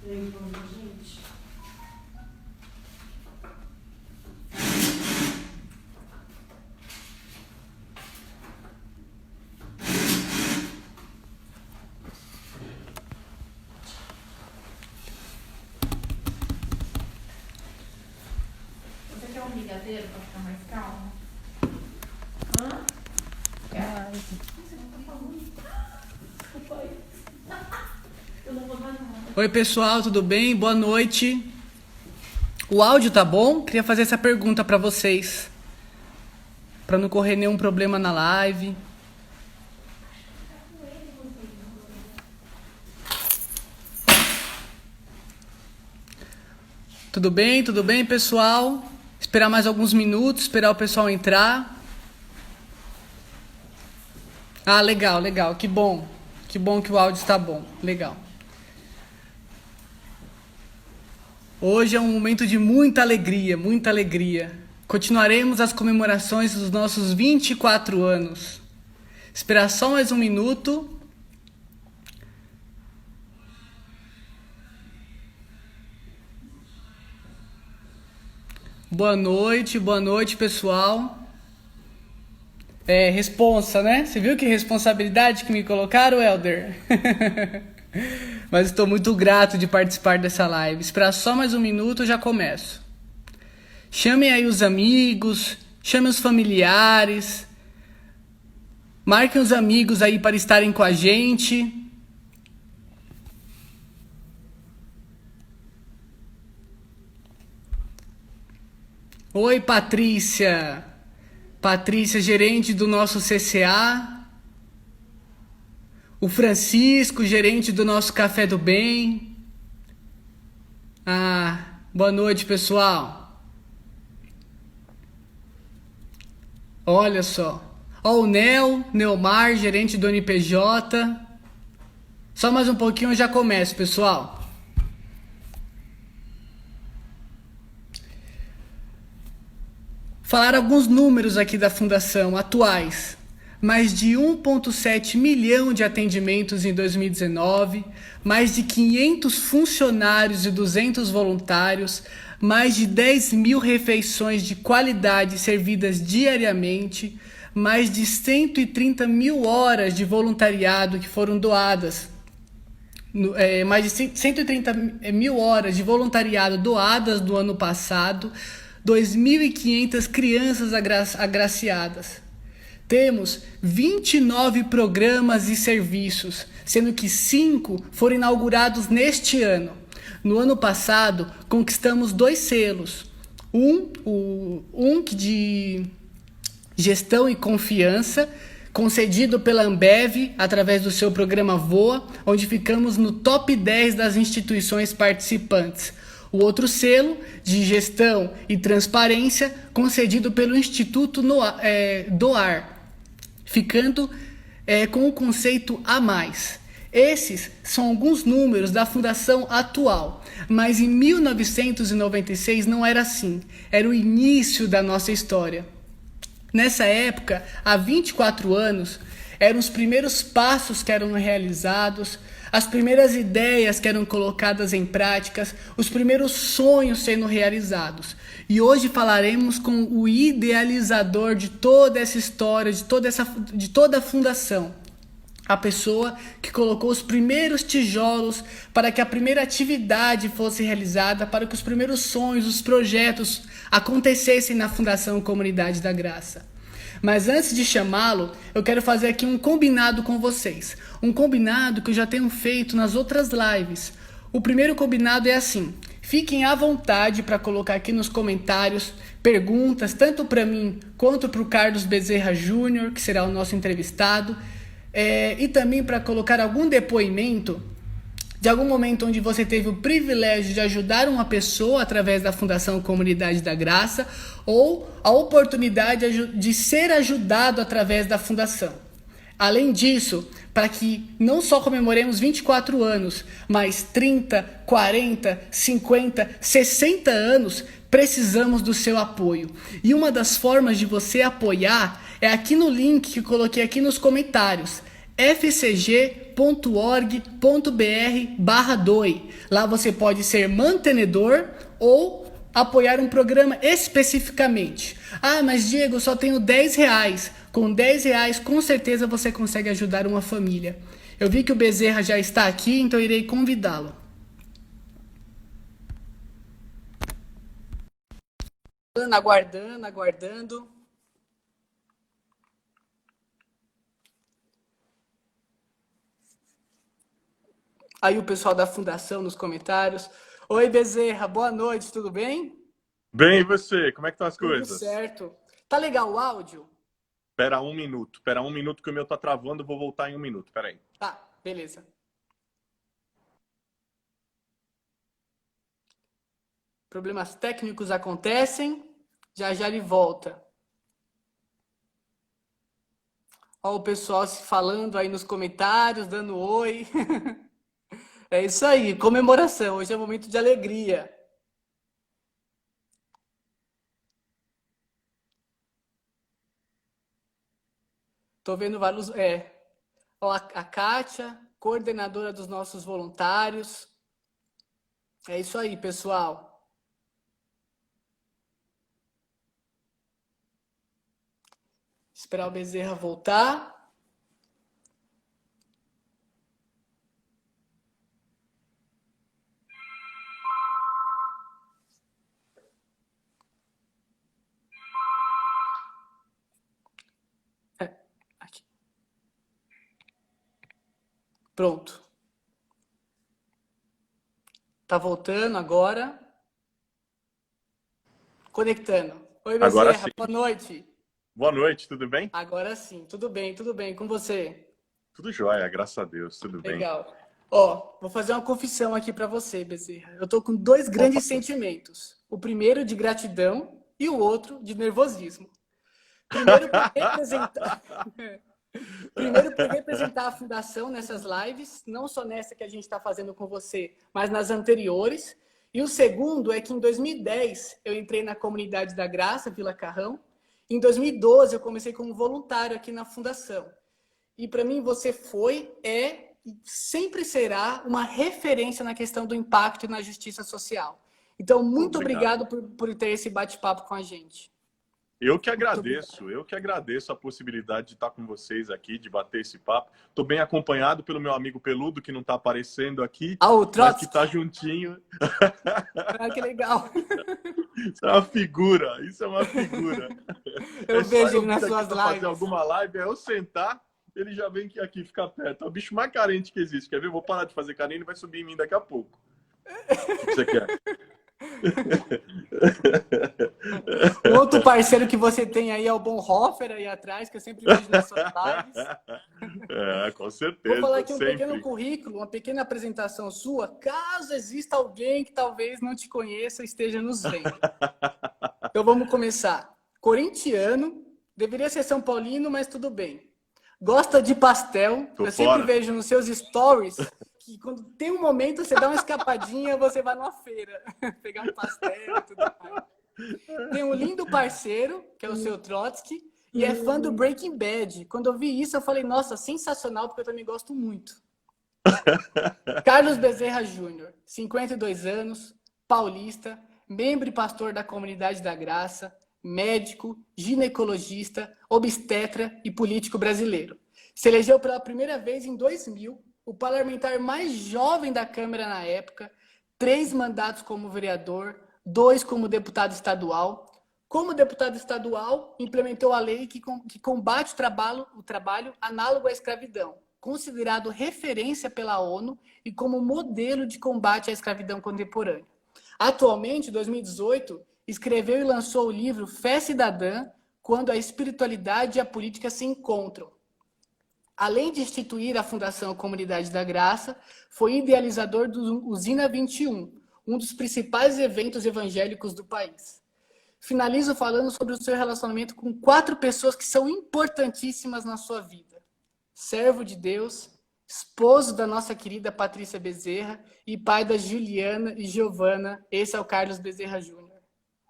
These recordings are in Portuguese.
Você quer um brigadeiro pra ficar mais calmo? Hã? Ah, Você não tá falando? Desculpa aí. Eu não vou dar nada. oi pessoal, tudo bem? Boa noite. O áudio tá bom? Queria fazer essa pergunta pra vocês, pra não correr nenhum problema na live. Tudo bem, pessoal? Esperar mais alguns minutos, esperar o pessoal entrar. Ah, legal, que bom. Que bom que o áudio está bom, legal. Hoje é um momento de muita alegria, muita alegria. Continuaremos as comemorações dos nossos 24 anos. Esperar só mais um minuto. Boa noite, pessoal. Responsa, né? Você viu que responsabilidade que me colocaram, Helder? Mas estou muito grato de participar dessa live. Esperar só mais um minuto, eu já começo. Chamem aí os amigos, chamem os familiares. Marquem os amigos aí para estarem com a gente. Oi, Patrícia. Patrícia, gerente do nosso CCA. O Francisco, gerente do nosso Café do Bem. Boa noite, pessoal. Olha só. Ó, o Neomar, gerente do NPJ. Só mais um pouquinho eu já começo, pessoal. Falar alguns números aqui da Fundação atuais. Mais de 1,7 milhão de atendimentos em 2019, mais de 500 funcionários e 200 voluntários, mais de 10 mil refeições de qualidade servidas diariamente, mais de 130 mil horas de voluntariado que foram doadas. Mais de 130 mil horas de voluntariado doadas no ano passado, 2.500 crianças agraciadas. Temos 29 programas e serviços, sendo que 5 foram inaugurados neste ano. No ano passado, conquistamos 2 selos. Um de gestão e confiança, concedido pela Ambev através do seu programa Voa, onde ficamos no top 10 das instituições participantes. O outro selo de gestão e transparência concedido pelo Instituto Doar, ficando com o conceito a mais. Esses são alguns números da fundação atual, mas em 1996 não era assim, era o início da nossa história. Nessa época, há 24 anos, eram os primeiros passos que eram realizados, as primeiras ideias que eram colocadas em práticas, os primeiros sonhos sendo realizados. E hoje falaremos com o idealizador de toda essa história, de toda a fundação. A pessoa que colocou os primeiros tijolos para que a primeira atividade fosse realizada, para que os primeiros sonhos, os projetos acontecessem na Fundação Comunidade da Graça. Mas antes de chamá-lo, eu quero fazer aqui um combinado com vocês. Um combinado que eu já tenho feito nas outras lives. O primeiro combinado é assim: fiquem à vontade para colocar aqui nos comentários perguntas, tanto para mim quanto para o Carlos Bezerra Júnior, que será o nosso entrevistado, e também para colocar algum depoimento de algum momento onde você teve o privilégio de ajudar uma pessoa através da Fundação Comunidade da Graça ou a oportunidade de ser ajudado através da Fundação. Além disso, para que não só comemoremos 24 anos, mas 30, 40, 50, 60 anos, precisamos do seu apoio. E uma das formas de você apoiar é aqui no link que coloquei aqui nos comentários, fcg.com.br pb.org.br/doe. Lá você pode ser mantenedor ou apoiar um programa especificamente. Ah, mas Diego, eu só tenho R$ 10. Com R$ 10, com certeza você consegue ajudar uma família. Eu vi que o Bezerra já está aqui, então irei convidá-lo. Aguardando. Aí o pessoal da fundação nos comentários. Oi, Bezerra, boa noite, tudo bem? Bem, e você? Como é que estão as Tudo coisas? certo. Tá legal o áudio? Espera um minuto que o meu tá travando, vou voltar em 1 minuto, espera aí. Tá, beleza. Problemas técnicos acontecem, já ele volta. Ó, o pessoal se falando aí nos comentários, dando oi. É isso aí, comemoração, hoje é um momento de alegria. Tô vendo vários. Ó, a Kátia, coordenadora dos nossos voluntários. É isso aí, pessoal. Esperar o Bezerra voltar. Aqui. Pronto. Tá voltando agora. Conectando. Oi, Agora Bezerra, sim. boa noite. Boa noite, tudo bem? Agora sim, tudo bem com você? Tudo jóia, graças a Deus, tudo bem. Legal. Ó, vou fazer uma confissão aqui pra você, Bezerra. Eu tô com dois grandes sentimentos. O primeiro de gratidão e o outro de nervosismo. Primeiro por representar... Primeiro, por representar a fundação nessas lives, não só nessa que a gente está fazendo com você, mas nas anteriores. E o segundo é que em 2010 eu entrei na Comunidade da Graça, Vila Carrão. Em 2012 eu comecei como voluntário aqui na fundação. E para mim você é e sempre será uma referência na questão do impacto e na justiça social. Então, muito obrigado por ter esse bate-papo com a gente. Eu que agradeço a possibilidade de estar com vocês aqui, de bater esse papo. Estou bem acompanhado pelo meu amigo Peludo, que não está aparecendo aqui, o Trotsky, mas que está juntinho. Ah, que legal. Isso é uma figura. Eu vejo ele nas suas lives. Fazer alguma live, eu sentar, ele já vem aqui ficar perto. É o bicho mais carente que existe. Quer ver? Eu vou parar de fazer carinho e ele vai subir em mim daqui a pouco. O que você quer? Outro parceiro que você tem aí é o Bonhoeffer aí atrás, que eu sempre vejo nas suas lives. Com certeza. Vou falar aqui um sempre. pequeno currículo, uma pequena apresentação sua, caso exista alguém que talvez não te conheça e esteja nos vendo. Então vamos começar. Corintiano, deveria ser São Paulino, mas tudo bem. Gosta de pastel. Tô eu fora. sempre vejo nos seus stories que quando tem um momento, você dá uma escapadinha, você vai numa feira pegar um pastel e tudo mais. Tem um lindo parceiro, que é o seu Trotsky, e é fã do Breaking Bad. Quando eu vi isso, eu falei, nossa, sensacional, porque eu também gosto muito. Carlos Bezerra Júnior, 52 anos, paulista, membro e pastor da Comunidade da Graça, médico, ginecologista, obstetra e político brasileiro. Se elegeu pela primeira vez em 2000, o parlamentar mais jovem da Câmara na época, 3 mandatos como vereador, 2 como deputado estadual. Como deputado estadual, implementou a lei que combate o trabalho análogo à escravidão, considerado referência pela ONU e como modelo de combate à escravidão contemporânea. Atualmente, em 2018, escreveu e lançou o livro Fé Cidadã, quando a espiritualidade e a política se encontram. Além de instituir a Fundação Comunidade da Graça, foi idealizador do Usina 21, um dos principais eventos evangélicos do país. Finalizo falando sobre o seu relacionamento com 4 pessoas que são importantíssimas na sua vida. Servo de Deus, esposo da nossa querida Patrícia Bezerra e pai da Juliana e Giovana. Esse é o Carlos Bezerra Júnior.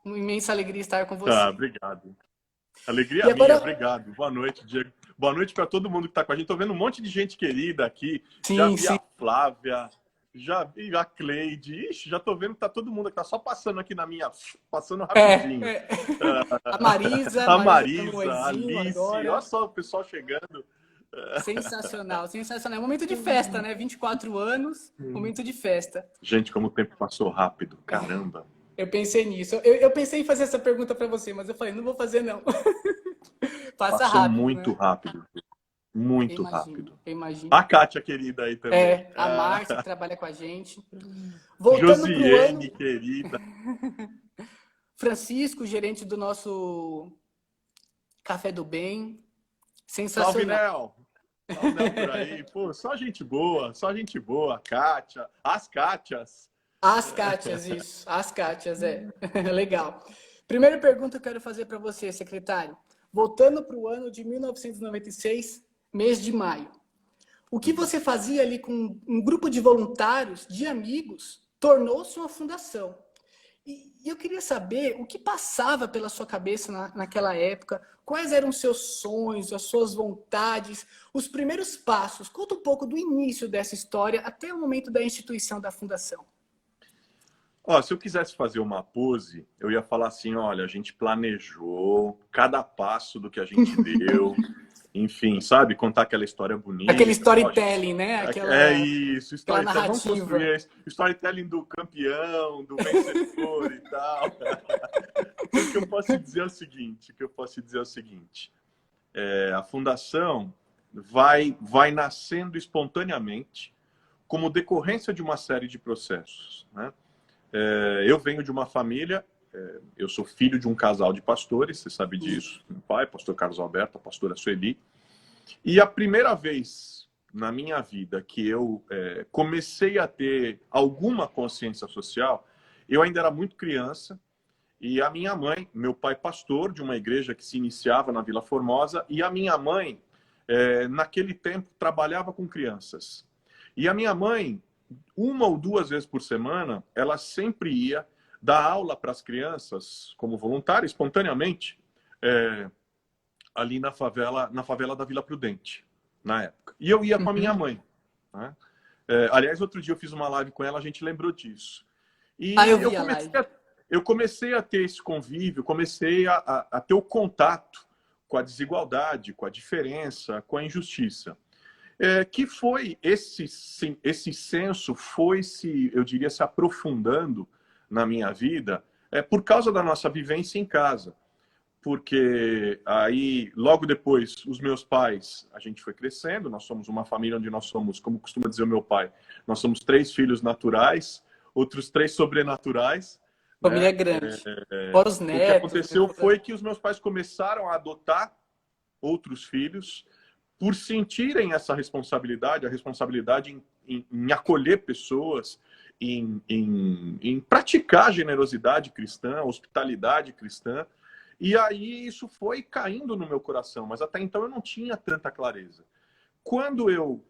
Uma imensa alegria estar com você. Obrigado. Alegria E minha, agora, obrigado. Boa noite, Diego. Boa noite para todo mundo que está com a gente. Estou vendo um monte de gente querida aqui. Já sim, vi sim. a Flávia, já vi a Cleide. Ixi, já estou vendo que tá todo mundo aqui. Tá só passando aqui na minha... Passando rapidinho. É. A Marisa, A Marisa dando um Marisa, a oizinho Alice. Olha agora. só o pessoal chegando. Sensacional, sensacional. É momento de festa, né? 24 anos, momento de festa. Gente, como o tempo passou rápido. Caramba. Eu pensei nisso. Eu pensei em fazer essa pergunta para você, mas eu falei, não vou fazer, não. Passa Passou rápido, muito né? rápido. Eu Muito imagino, rápido. eu imagino. A Kátia, querida, aí também. A Márcia, que trabalha com a gente. Voltando para o ano, Josiane, querida. Francisco, gerente do nosso Café do Bem. Salve, Sensacional. Nel. Salve, Nel, por aí. Pô, só gente boa, só gente boa. Kátia, as Kátias. As Cátias, isso. As Cátias, é. Legal. Primeira pergunta que eu quero fazer para você, secretário. Voltando para o ano de 1996, mês de maio. O que você fazia ali com um grupo de voluntários, de amigos, tornou-se uma fundação. E eu queria saber o que passava pela sua cabeça naquela época, quais eram os seus sonhos, as suas vontades, os primeiros passos. Conta um pouco do início dessa história até o momento da instituição da fundação. Ó, se eu quisesse fazer uma pose, eu ia falar assim, olha, a gente planejou cada passo do que a gente deu, enfim, sabe? Contar aquela história bonita. Aquele storytelling, né? É isso, storytelling. Vamos narrativa. construir storytelling do campeão, do vencedor e tal. O que eu posso dizer é o seguinte, a fundação vai nascendo espontaneamente como decorrência de uma série de processos, né? Eu venho de uma família, eu sou filho de um casal de pastores, você sabe disso. Meu pai, pastor Carlos Alberto, a pastora Sueli. E a primeira vez na minha vida que eu comecei a ter alguma consciência social, eu ainda era muito criança, e a minha mãe, meu pai pastor de uma igreja que se iniciava na Vila Formosa, e a minha mãe, naquele tempo, trabalhava com crianças. E a minha mãe, uma ou duas vezes por semana, ela sempre ia dar aula para as crianças, como voluntária, espontaneamente, ali na favela da Vila Prudente, na época. E eu ia com a minha mãe, né? Aliás, outro dia eu fiz uma live com ela, a gente lembrou disso. E eu comecei a ter esse convívio, comecei a ter o contato com a desigualdade, com a diferença, com a injustiça. Que foi esse senso foi eu diria, se aprofundando na minha vida por causa da nossa vivência em casa. Porque aí, logo depois, os meus pais, a gente foi crescendo, nós somos uma família onde nós somos, como costuma dizer o meu pai, nós somos 3 filhos naturais, outros 3 sobrenaturais. Família né? grande. Fora os netos. O que aconteceu foi que os meus pais começaram a adotar outros filhos, por sentirem essa responsabilidade, a responsabilidade em acolher pessoas, em praticar generosidade cristã, hospitalidade cristã. E aí isso foi caindo no meu coração, mas até então eu não tinha tanta clareza. Quando eu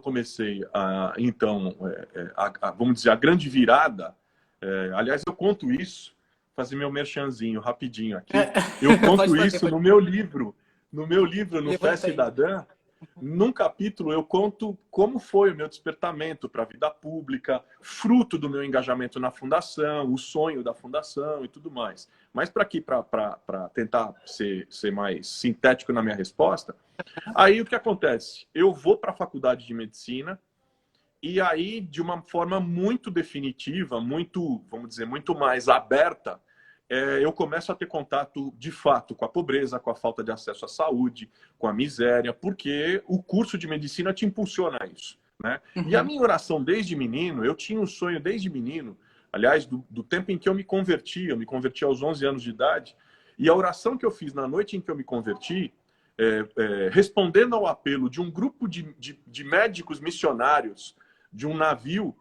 comecei vamos dizer, a grande virada, aliás, eu conto isso, fazer meu merchanzinho rapidinho aqui. Eu conto isso no meu livro. No meu livro, No Fé Cidadã, num capítulo eu conto como foi o meu despertamento para a vida pública, fruto do meu engajamento na fundação, o sonho da fundação e tudo mais. Mas para tentar ser mais sintético na minha resposta, aí o que acontece? Eu vou para a faculdade de medicina e aí, de uma forma muito definitiva, muito, vamos dizer, muito mais aberta, eu começo a ter contato, de fato, com a pobreza, com a falta de acesso à saúde, com a miséria, porque o curso de medicina te impulsiona a isso, né? E a minha oração desde menino, eu tinha um sonho desde menino, aliás, do tempo em que eu me converti aos 11 anos de idade, e a oração que eu fiz na noite em que eu me converti, respondendo ao apelo de um grupo de médicos missionários de um navio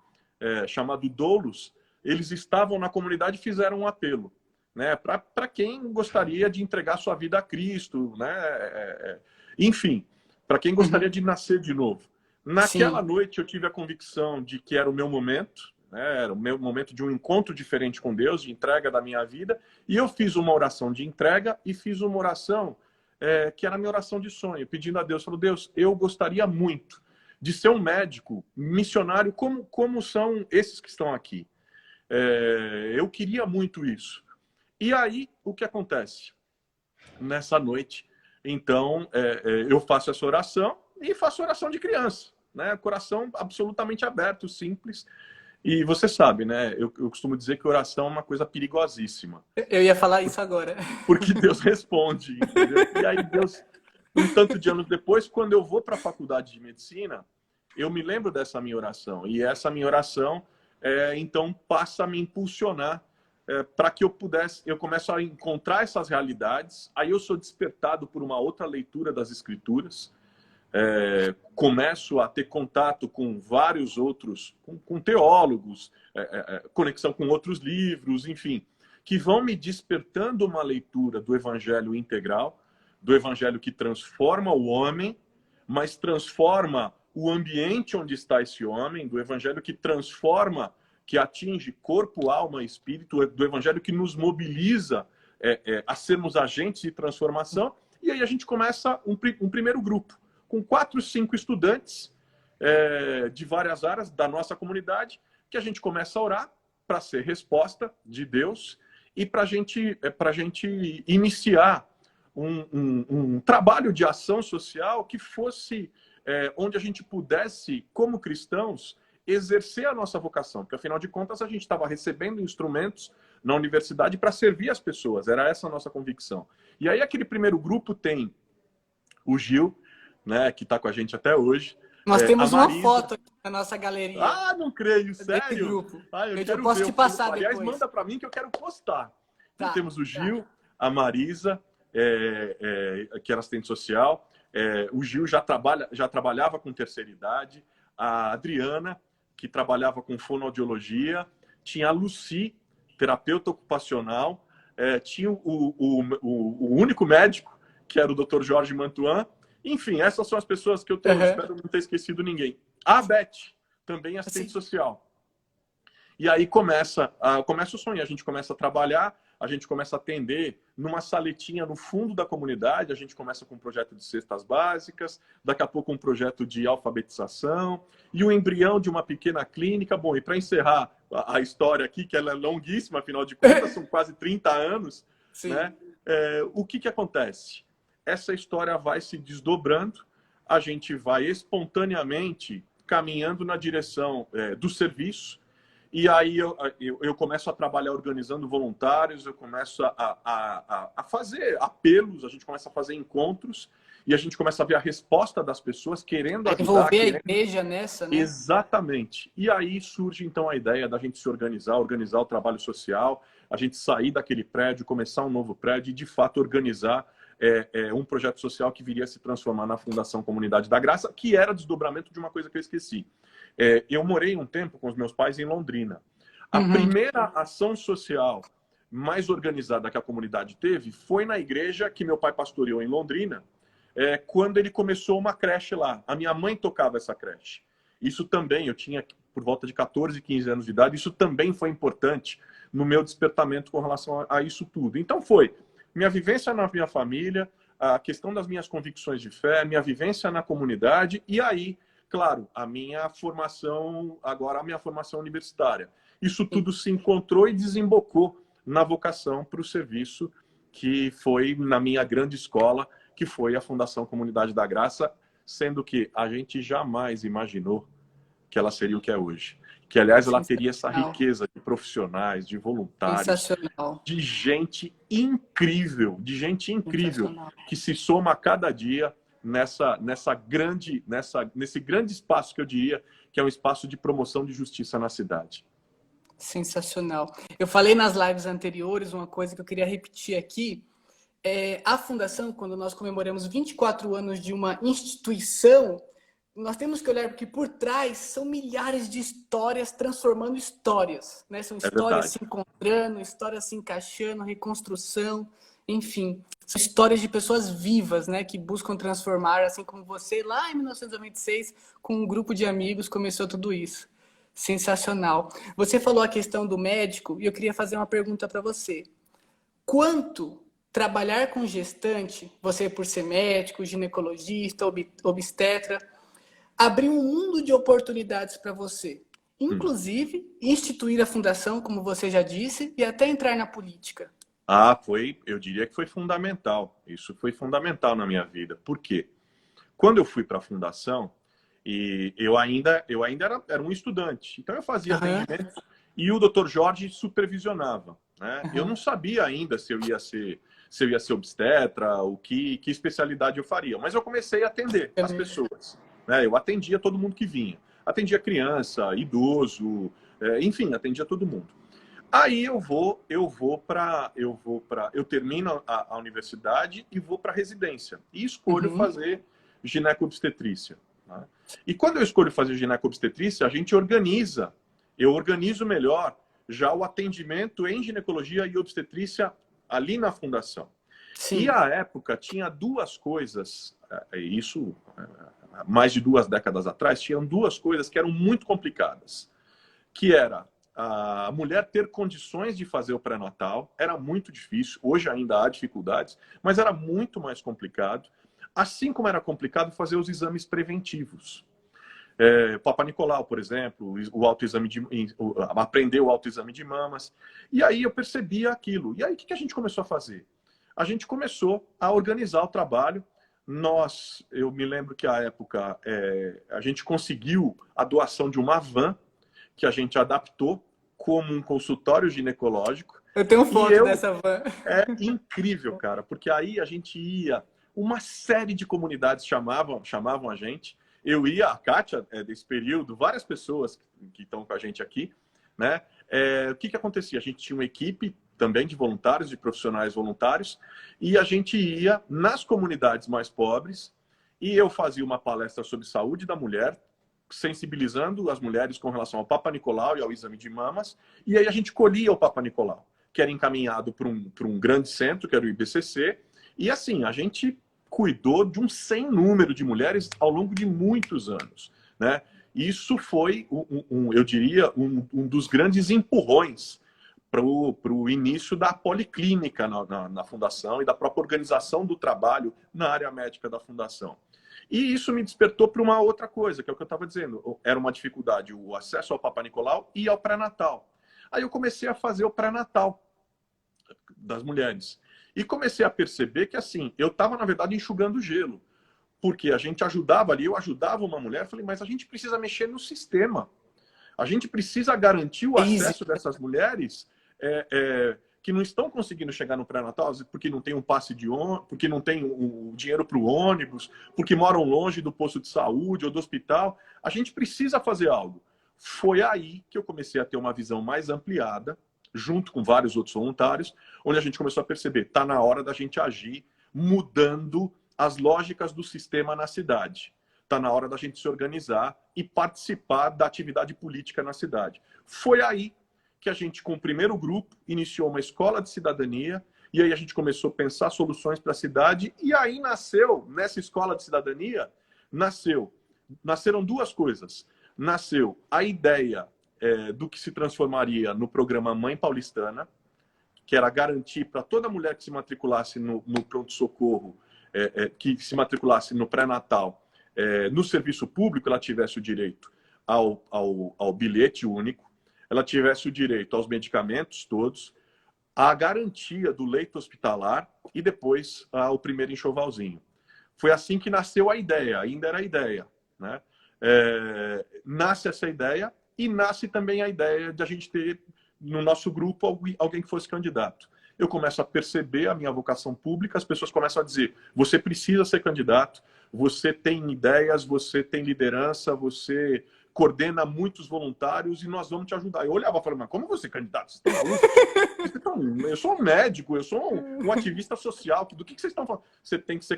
chamado Doulos, eles estavam na comunidade e fizeram um apelo, né, para quem gostaria de entregar sua vida a Cristo, né, enfim, para quem gostaria de nascer de novo. Naquela noite eu tive a convicção de que era o meu momento, né? Era o meu momento de um encontro diferente com Deus, de entrega da minha vida. E eu fiz uma oração de entrega e fiz uma oração que era a minha oração de sonho, pedindo a Deus, falou, Deus, eu gostaria muito de ser um médico missionário como são esses que estão aqui. Eu queria muito isso. E aí, o que acontece? Nessa noite, então, eu faço essa oração e faço oração de criança, né? Coração absolutamente aberto, simples. E você sabe, né? Eu costumo dizer que oração é uma coisa perigosíssima. Eu ia falar isso agora. Porque Deus responde, entendeu? E aí Deus, um tanto de anos depois, quando eu vou para a faculdade de medicina, eu me lembro dessa minha oração. E essa minha oração, então, passa a me impulsionar para que eu começo a encontrar essas realidades. Aí eu sou despertado por uma outra leitura das Escrituras. Começo a ter contato com vários outros, com teólogos, conexão com outros livros, enfim, que vão me despertando uma leitura do evangelho integral, do evangelho que transforma o homem, mas transforma o ambiente onde está esse homem, do evangelho que transforma, que atinge corpo, alma e espírito, do evangelho que nos mobiliza a sermos agentes de transformação. E aí a gente começa um primeiro grupo, com 4, 5 estudantes de várias áreas da nossa comunidade, que a gente começa a orar para ser resposta de Deus e para a gente iniciar um trabalho de ação social que fosse onde a gente pudesse, como cristãos, exercer a nossa vocação. Porque, afinal de contas, a gente estava recebendo instrumentos na universidade para servir as pessoas. Era essa a nossa convicção. E aí aquele primeiro grupo tem o Gil, né, que está com a gente até hoje. Nós temos uma foto aqui na nossa galeria. Ah, não creio, sério? Desse grupo. Eu posso te passar aliás, depois. manda para mim que eu quero postar. Tá, Então, temos o Gil, a Marisa, que era assistente social. O Gil já trabalhava com terceira idade. A Adriana, que trabalhava com fonoaudiologia. Tinha a Lucy, terapeuta ocupacional. Tinha o único médico, que era o Dr. Jorge Mantuan. Enfim, essas são as pessoas que eu tenho. Espero não ter esquecido ninguém. A Beth, também assistente social. E aí começa o sonho. A gente começa a trabalhar, a gente começa a atender numa saletinha no fundo da comunidade. A gente começa com um projeto de cestas básicas, daqui a pouco um projeto de alfabetização e o embrião de uma pequena clínica. Bom, e para encerrar a história aqui, que ela é longuíssima, afinal de contas, são quase 30 anos, né? O que acontece? Essa história vai se desdobrando, a gente vai espontaneamente caminhando na direção do serviço, e aí eu começo a trabalhar organizando voluntários, eu começo a fazer apelos, a gente começa a fazer encontros, e a gente começa a ver a resposta das pessoas querendo ajudar. Envolver a igreja nessa, né? Exatamente. E aí surge então a ideia da gente se organizar o trabalho social, a gente sair daquele prédio, começar um novo prédio e de fato organizar um projeto social que viria a se transformar na Fundação Comunidade da Graça, que era desdobramento de uma coisa que eu esqueci. Eu morei um tempo com os meus pais em Londrina. A primeira ação social mais organizada que a comunidade teve foi na igreja que meu pai pastoreou em Londrina, quando ele começou uma creche lá. A minha mãe tocava essa creche. Isso também, eu tinha por volta de 14, 15 anos de idade, isso também foi importante no meu despertamento com relação a isso tudo. Então foi minha vivência na minha família, a questão das minhas convicções de fé, minha vivência na comunidade e aí, claro, a minha formação universitária. Isso tudo se encontrou e desembocou na vocação para o serviço que foi na minha grande escola, que foi a Fundação Comunidade da Graça, sendo que a gente jamais imaginou que ela seria o que é hoje. Que, aliás, ela teria essa riqueza de profissionais, de voluntários, de gente incrível, que se soma a cada dia nesse grande espaço que eu diria que é um espaço de promoção de justiça na cidade. Sensacional. Eu falei nas lives anteriores uma coisa que eu queria repetir aqui. A Fundação, quando nós comemoramos 24 anos de uma instituição, nós temos que olhar porque por trás são milhares de histórias transformando histórias, né? São histórias se encontrando, histórias se encaixando, reconstrução, enfim. São histórias de pessoas vivas, né? Que buscam transformar, assim como você, lá em 1996, com um grupo de amigos, começou tudo isso. Sensacional. Você falou a questão do médico e eu queria fazer uma pergunta para você. Quanto trabalhar com gestante, você por ser médico, ginecologista, obstetra, abriu um mundo de oportunidades para você? Inclusive, instituir a fundação, como você já disse, e até entrar na política. Eu diria que foi fundamental. Isso foi fundamental na minha vida. Por quê? Quando eu fui para a fundação, e eu ainda era um estudante, então eu fazia atendimentos e o Dr. Jorge supervisionava, né? Eu não sabia ainda se eu ia ser obstetra, que especialidade eu faria, mas eu comecei a atender as pessoas, né? Eu atendia todo mundo que vinha, atendia criança, idoso, enfim, atendia todo mundo. Aí eu termino a universidade e vou para a residência e escolho fazer gineco-obstetrícia. Né? E quando eu escolho fazer gineco-obstetrícia, eu organizo melhor já o atendimento em ginecologia e obstetrícia ali na fundação. Sim. E à época tinha duas coisas, isso mais de 2 décadas atrás, tinham duas coisas que eram muito complicadas, que era a mulher ter condições de fazer o pré-natal, era muito difícil, hoje ainda há dificuldades, mas era muito mais complicado, assim como era complicado fazer os exames preventivos. Papa Nicolau, por exemplo, aprender o autoexame de mamas, e aí eu percebia aquilo. E aí o que a gente começou a fazer? A gente começou a organizar o trabalho. Eu me lembro que à época a gente conseguiu a doação de uma van que a gente adaptou como um consultório ginecológico. Eu tenho foto dessa van. É incrível, cara, porque aí a gente ia, uma série de comunidades chamavam a gente. Eu ia, a Kátia, desse período, várias pessoas que estão com a gente aqui, né? O que acontecia? A gente tinha uma equipe também de voluntários, de profissionais voluntários, e a gente ia nas comunidades mais pobres, e eu fazia uma palestra sobre saúde da mulher, sensibilizando as mulheres com relação ao Papa Nicolau e ao exame de mamas, e aí a gente colhia o Papa Nicolau, que era encaminhado para um grande centro, que era o IBCC, e assim, a gente cuidou de um sem número de mulheres ao longo de muitos anos, né? Isso foi, eu diria, um dos grandes empurrões para o início da policlínica na fundação e da própria organização do trabalho na área médica da fundação. E isso me despertou para uma outra coisa, que é o que eu estava dizendo. Era uma dificuldade o acesso ao Papa Nicolau e ao pré-natal. Aí eu comecei a fazer o pré-natal das mulheres. E comecei a perceber que, assim, eu estava, na verdade, enxugando gelo. Porque a gente ajudava ali, eu ajudava uma mulher, falei, mas a gente precisa mexer no sistema. A gente precisa garantir o acesso dessas mulheres que não estão conseguindo chegar no pré-natal, porque não tem um passe de ônibus, porque não tem o dinheiro para o ônibus, porque moram longe do posto de saúde ou do hospital. A gente precisa fazer algo. Foi aí que eu comecei a ter uma visão mais ampliada, junto com vários outros voluntários, onde a gente começou a perceber, está na hora da gente agir, mudando as lógicas do sistema na cidade. Está na hora da gente se organizar e participar da atividade política na cidade. Foi aí que a gente, com o primeiro grupo, iniciou uma escola de cidadania, e aí a gente começou a pensar soluções para a cidade, e aí nasceu, nessa escola de cidadania, nasceram duas coisas. Nasceu a ideia do que se transformaria no programa Mãe Paulistana, que era garantir para toda mulher que se matriculasse no pronto-socorro, que se matriculasse no pré-natal, no serviço público, ela tivesse o direito ao bilhete único, ela tivesse o direito aos medicamentos todos, a garantia do leito hospitalar e depois o primeiro enxovalzinho. Foi assim que nasceu a ideia, ainda era a ideia, né? Nasce essa ideia e nasce também a ideia de a gente ter no nosso grupo alguém que fosse candidato. Eu começo a perceber a minha vocação pública, as pessoas começam a dizer, você precisa ser candidato, você tem ideias, você tem liderança, você coordena muitos voluntários e nós vamos te ajudar. Eu olhava e falava, mas como você é candidato? Vocês estão malucos? Eu sou um médico, eu sou um ativista social, do que vocês estão falando? Você tem que ser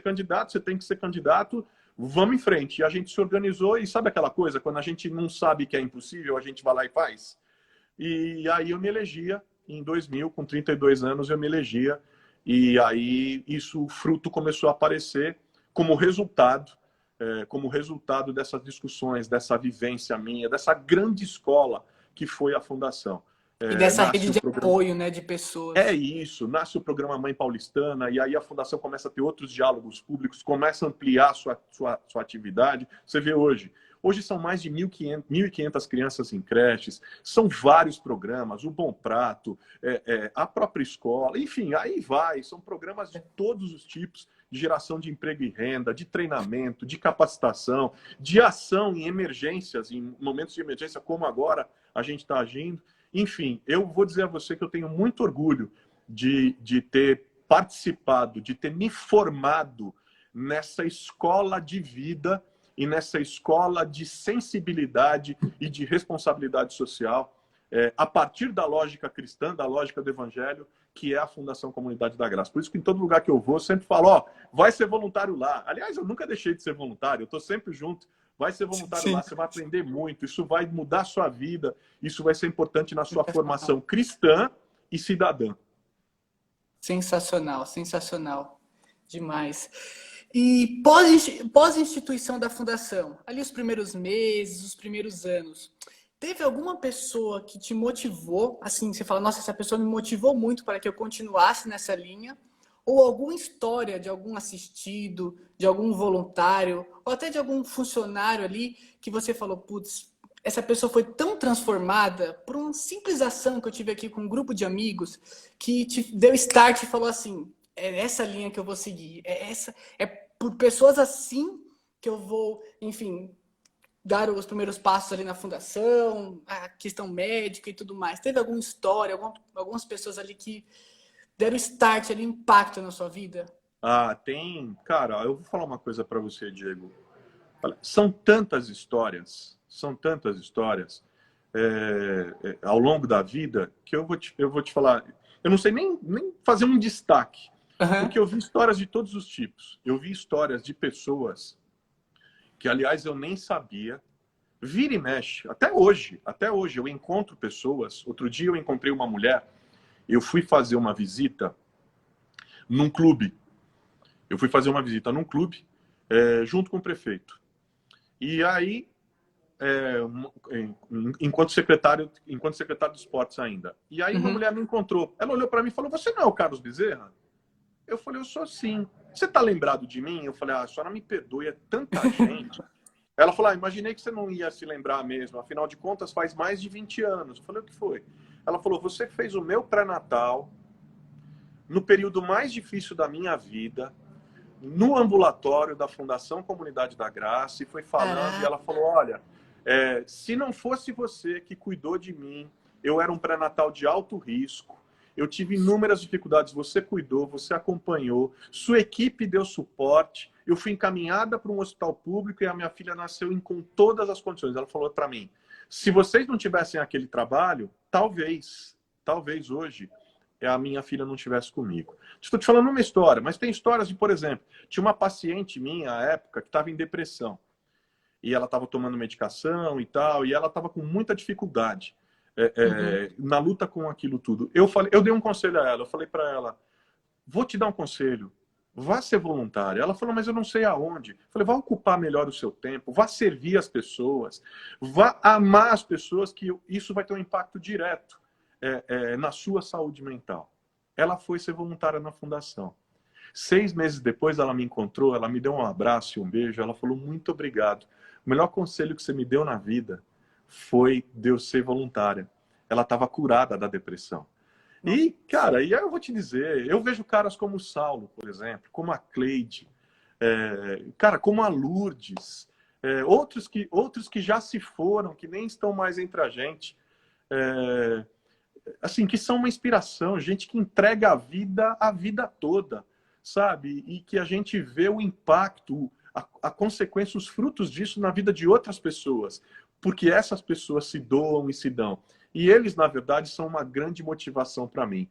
candidato, vamos em frente. E a gente se organizou e sabe aquela coisa, quando a gente não sabe que é impossível, a gente vai lá e faz? E aí eu me elegia, em 2000, com 32 anos eu me elegia, e aí o fruto começou a aparecer como resultado como resultado dessas discussões, dessa vivência minha, dessa grande escola que foi a Fundação. E dessa rede de apoio, né, de pessoas. É isso, nasce o programa Mãe Paulistana, e aí a Fundação começa a ter outros diálogos públicos, começa a ampliar sua atividade. Você vê hoje são mais de 1.500 crianças em creches, são vários programas, o Bom Prato, a própria escola, enfim, aí vai, são programas de todos os tipos, de geração de emprego e renda, de treinamento, de capacitação, de ação em emergências, em momentos de emergência, como agora a gente está agindo. Enfim, eu vou dizer a você que eu tenho muito orgulho de ter participado, de ter me formado nessa escola de vida e nessa escola de sensibilidade e de responsabilidade social, a partir da lógica cristã, da lógica do Evangelho, que é a Fundação Comunidade da Graça. Por isso que em todo lugar que eu vou, eu sempre falo, vai ser voluntário lá. Aliás, eu nunca deixei de ser voluntário, eu estou sempre junto. Vai ser voluntário lá, você vai aprender muito, isso vai mudar a sua vida, isso vai ser importante na sua formação cristã e cidadã. Sensacional, sensacional. Demais. E pós-instituição da Fundação, ali os primeiros meses, os primeiros anos, teve alguma pessoa que te motivou, assim, você fala, nossa, essa pessoa me motivou muito para que eu continuasse nessa linha? Ou alguma história de algum assistido, de algum voluntário, ou até de algum funcionário ali, que você falou, putz, essa pessoa foi tão transformada por uma simples ação que eu tive aqui com um grupo de amigos, que te deu start e falou assim, é essa linha que eu vou seguir, é por pessoas assim que eu vou, enfim, dar os primeiros passos ali na fundação, a questão médica e tudo mais. Teve alguma história, algumas pessoas ali que deram start ali, impacto na sua vida? Tem. Cara, eu vou falar uma coisa para você, Diego. Olha, são tantas histórias ao longo da vida que eu vou te falar. Eu não sei nem fazer um destaque, porque eu vi histórias de todos os tipos. Eu vi histórias de pessoas que, aliás, eu nem sabia. Vira e mexe. Até hoje eu encontro pessoas. Outro dia eu encontrei uma mulher. Eu fui fazer uma visita num clube. Junto com o prefeito. E aí, enquanto secretário de esportes ainda. E aí uma mulher me encontrou. Ela olhou para mim e falou, você não é o Carlos Bezerra? Eu falei, eu sou sim. Você tá lembrado de mim? Eu falei, a senhora me perdoe, é tanta gente. Ela falou, imaginei que você não ia se lembrar mesmo. Afinal de contas, faz mais de 20 anos. Eu falei, o que foi? Ela falou, você fez o meu pré-natal no período mais difícil da minha vida, no ambulatório da Fundação Comunidade da Graça, e foi falando, e ela falou, olha, se não fosse você que cuidou de mim, eu era um pré-natal de alto risco, eu tive inúmeras dificuldades, você cuidou, você acompanhou, sua equipe deu suporte, eu fui encaminhada para um hospital público e a minha filha nasceu com todas as condições. Ela falou para mim, se vocês não tivessem aquele trabalho, talvez hoje a minha filha não estivesse comigo. Estou te falando uma história, mas tem histórias de, por exemplo, tinha uma paciente minha, à época, que estava em depressão. E ela estava tomando medicação e tal, e ela estava com muita dificuldade na luta com aquilo tudo. Eu dei um conselho a ela, eu falei para ela, vou te dar um conselho, vá ser voluntária. Ela falou, mas eu não sei aonde. Eu falei, vá ocupar melhor o seu tempo, vá servir as pessoas, vá amar as pessoas, que isso vai ter um impacto direto na sua saúde mental. Ela foi ser voluntária na fundação. 6 meses depois ela me encontrou, ela me deu um abraço e um beijo, ela falou, muito obrigado. O melhor conselho que você me deu na vida foi de eu ser voluntária. Ela estava curada da depressão. E, cara, e aí eu vou te dizer, eu vejo caras como o Saulo, por exemplo, como a Cleide, cara, como a Lourdes, outros que já se foram, que nem estão mais entre a gente, assim, que são uma inspiração, gente que entrega a vida toda, sabe? E que a gente vê o impacto, a consequência, os frutos disso na vida de outras pessoas, porque essas pessoas se doam e se dão. E eles, na verdade, são uma grande motivação para mim.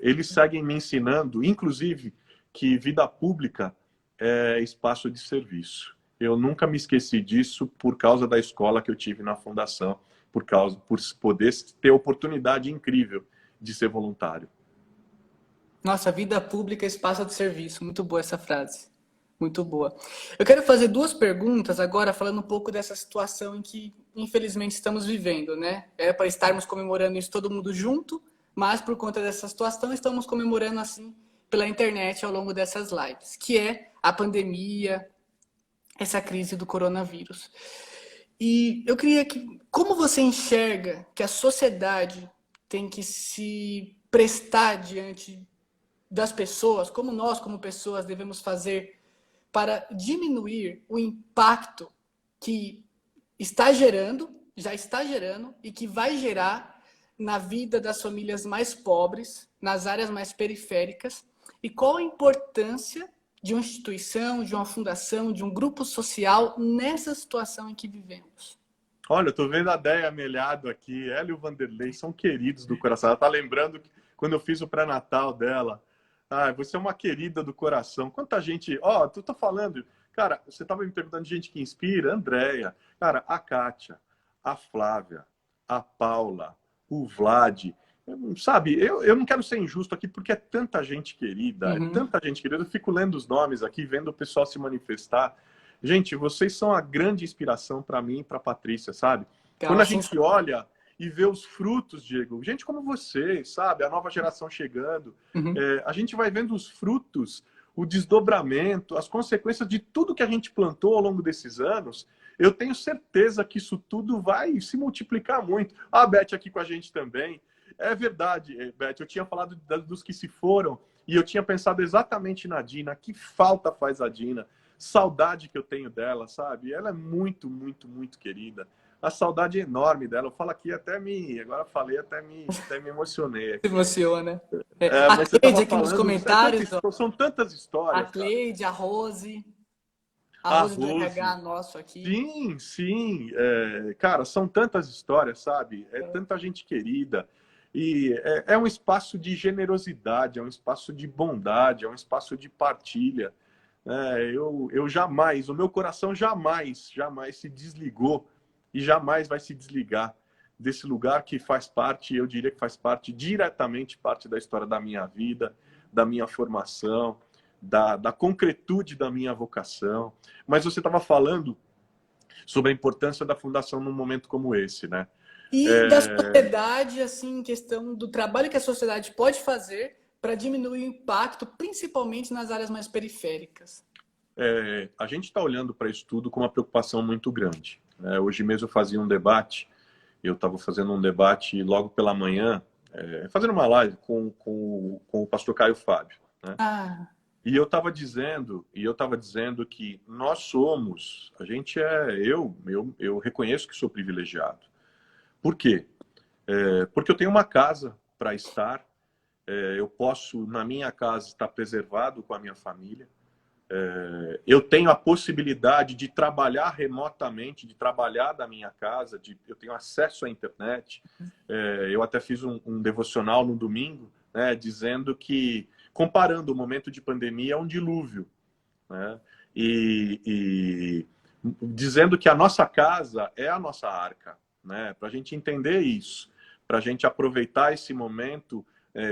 Eles seguem me ensinando, inclusive, que vida pública é espaço de serviço. Eu nunca me esqueci disso por causa da escola que eu tive na fundação, por poder ter a oportunidade incrível de ser voluntário. Nossa, vida pública é espaço de serviço. Muito boa essa frase. Muito boa. Eu quero fazer duas perguntas agora, falando um pouco dessa situação em que, infelizmente, estamos vivendo, né? Era para estarmos comemorando isso todo mundo junto, mas por conta dessa situação, estamos comemorando assim pela internet ao longo dessas lives, que é a pandemia, essa crise do coronavírus. E eu queria que, como você enxerga que a sociedade tem que se prestar diante das pessoas, como nós, como pessoas, devemos fazer para diminuir o impacto que está gerando, já está gerando e que vai gerar na vida das famílias mais pobres, nas áreas mais periféricas, e qual a importância de uma instituição, de uma fundação, de um grupo social nessa situação em que vivemos. Olha, eu tô vendo a Déia Melhado aqui, ela e o Vanderlei são queridos do coração. Ela tá lembrando que quando eu fiz o pré-natal dela, você é uma querida do coração. Quanta gente... tu tá falando... Cara, você tava me perguntando de gente que inspira. Andréia, cara, a Kátia, a Flávia, a Paula, o Vlad. Sabe, eu não quero ser injusto aqui porque é tanta gente querida. É tanta gente querida. Eu fico lendo os nomes aqui, vendo o pessoal se manifestar. Gente, vocês são a grande inspiração para mim e para Patrícia, sabe? Quando a gente olha e vê os frutos, Diego, gente como você, sabe? A nova geração chegando, a gente vai vendo os frutos, o desdobramento, as consequências de tudo que a gente plantou ao longo desses anos. Eu tenho certeza que isso tudo vai se multiplicar muito. A Beth aqui com a gente também. É verdade, Beth, eu tinha falado dos que se foram e eu tinha pensado exatamente na Dina. Que falta faz a Dina? Saudade que eu tenho dela, sabe? Ela é muito, muito, muito querida. A saudade é enorme dela. Eu falo aqui agora falei, até me emocionei. Se emociona. A Cleide aqui nos comentários. São tantas histórias. A Cleide, a Rose. A Rose do RH nosso aqui. Sim, sim. Cara, são tantas histórias, sabe? É tanta gente querida. E é um espaço de generosidade, é um espaço de bondade, é um espaço de partilha. Eu jamais, o meu coração jamais se desligou e jamais vai se desligar desse lugar que faz parte, eu diria que faz parte, diretamente parte da história da minha vida, da minha formação, da concretude da minha vocação. Mas você estava falando sobre a importância da fundação num momento como esse, né? E da sociedade, assim, em questão do trabalho que a sociedade pode fazer para diminuir o impacto, principalmente nas áreas mais periféricas. A gente está olhando para isso tudo com uma preocupação muito grande. Hoje mesmo eu fazia um debate, eu estava fazendo um debate logo pela manhã, fazendo uma live com o pastor Caio Fábio. Né? E eu estava dizendo que nós somos, eu reconheço que sou privilegiado. Por quê? Porque eu tenho uma casa para estar, eu posso, na minha casa, estar preservado com a minha família. Eu tenho a possibilidade de trabalhar remotamente, de trabalhar da minha casa, eu tenho acesso à internet. Eu até fiz um devocional no domingo, né, dizendo que, comparando o momento de pandemia a um dilúvio, né, e dizendo que a nossa casa é a nossa arca, né, para a gente entender isso, para a gente aproveitar esse momento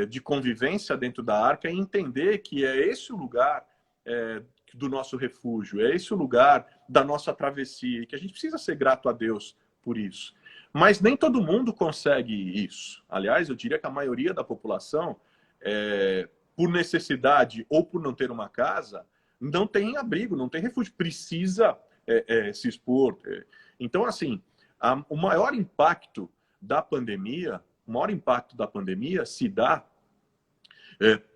de convivência dentro da arca e entender que é esse o lugar do nosso refúgio, é esse o lugar da nossa travessia, e que a gente precisa ser grato a Deus por isso. Mas nem todo mundo consegue isso. Aliás, eu diria que a maioria da população, por necessidade ou por não ter uma casa, não tem abrigo, não tem refúgio, precisa se expor. Então, assim, o maior impacto da pandemia se dá